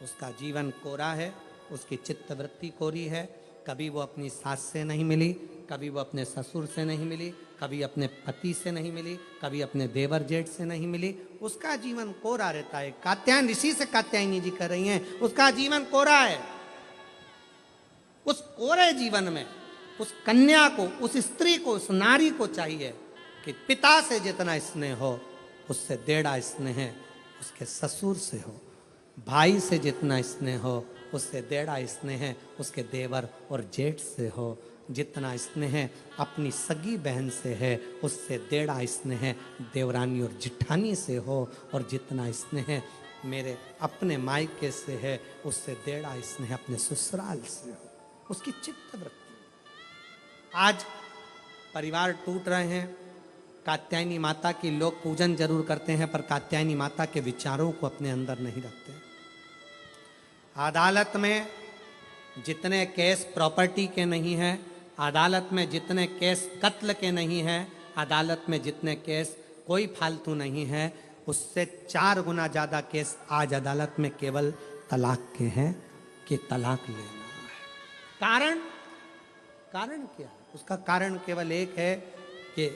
उसका जीवन कोरा है, उसकी चित्तवृत्ति कोरी है, कभी वो अपनी सास से नहीं मिली, कभी वो अपने ससुर से नहीं मिली, कभी अपने पति से नहीं मिली, कभी अपने देवर जेठ से नहीं मिली, उसका जीवन कोरा रहता है। कात्यायन ऋषि से कात्यायनी जी कह रही हैं, उसका जीवन कोरा है। उस कोरे जीवन में उस कन्या को, उस स्त्री को, उस नारी को चाहिए कि पिता से जितना स्नेह हो उससे 1.5 स्नेह उसके ससुर से हो, भाई से जितना स्नेह हो उससे 1.5 स्नेह उसके देवर और जेठ से हो, जितना स्नेह अपनी सगी बहन से है उससे 1.5 स्नेह देवरानी और जिठानी से हो, और जितना स्नेह मेरे अपने मायके से है, उससे डेढ़ा स्नेह अपने ससुराल से हो, उसकी चित्त वृत्ति। आज परिवार टूट रहे हैं, कात्यायनी माता की लोग पूजन जरूर करते हैं, पर कात्यायनी माता के विचारों को अपने अंदर नहीं रखते। अदालत में जितने केस प्रॉपर्टी के नहीं हैं, अदालत में जितने केस कत्ल के नहीं हैं, अदालत में जितने केस कोई फालतू नहीं है, उससे 4 गुना ज़्यादा केस आज अदालत में केवल तलाक के हैं कि तलाक लेना है। कारण क्या है? उसका कारण केवल एक है कि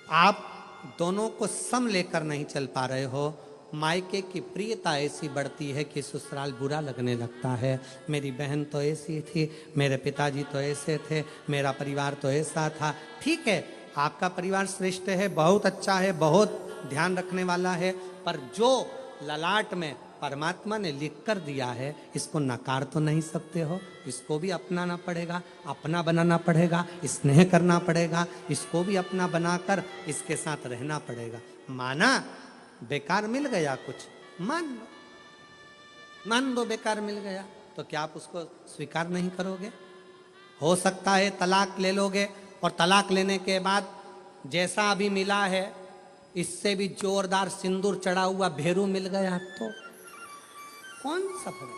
आप दोनों को सम लेकर नहीं चल पा रहे हो। मायके की प्रियता ऐसी बढ़ती है कि ससुराल बुरा लगने लगता है। मेरी बहन तो ऐसी थी, मेरे पिताजी तो ऐसे थे, मेरा परिवार तो ऐसा था। ठीक है, आपका परिवार श्रेष्ठ है, बहुत अच्छा है, बहुत ध्यान रखने वाला है, पर जो ललाट में परमात्मा ने लिख कर दिया है, इसको नकार तो नहीं सकते हो। इसको भी अपनाना पड़ेगा, अपना बनाना पड़ेगा, स्नेह करना पड़ेगा, इसको भी अपना बनाकर इसके साथ रहना पड़ेगा। माना बेकार मिल गया कुछ, मान लो बेकार मिल गया, तो क्या आप उसको स्वीकार नहीं करोगे? हो सकता है तलाक ले लोगे, और तलाक लेने के बाद जैसा अभी मिला है इससे भी जोरदार सिंदूर चढ़ा हुआ भेरू मिल गया तो कौन सा फर्क?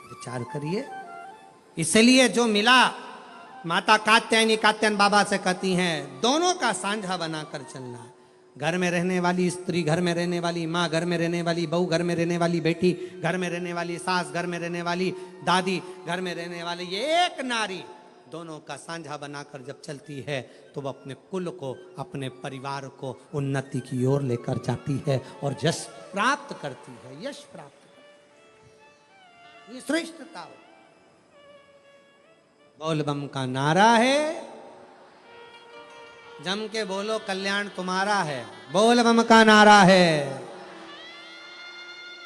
विचार करिए। इसलिए जो मिला, माता कात्यायन बाबा से कहती हैं, दोनों का साझा बनाकर चलना है। घर में रहने वाली स्त्री, घर में रहने वाली माँ, घर में रहने वाली बहू, घर में रहने वाली बेटी, घर में रहने वाली सास, घर में रहने वाली दादी, घर में रहने वाली ये एक नारी, दोनों का साझा बनाकर जब चलती है तो वह अपने कुल को, अपने परिवार को उन्नति की ओर लेकर जाती है और यश प्राप्त करती है। यश प्राप्त करती है, ये श्रेष्ठता हो। बोल बम का नारा है, जम के बोलो कल्याण तुम्हारा है। बोल बम का नारा है,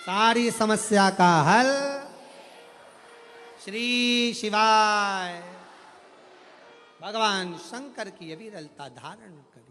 सारी समस्या का हल श्री शिवाय भगवान शंकर की अविरलता धारण कर।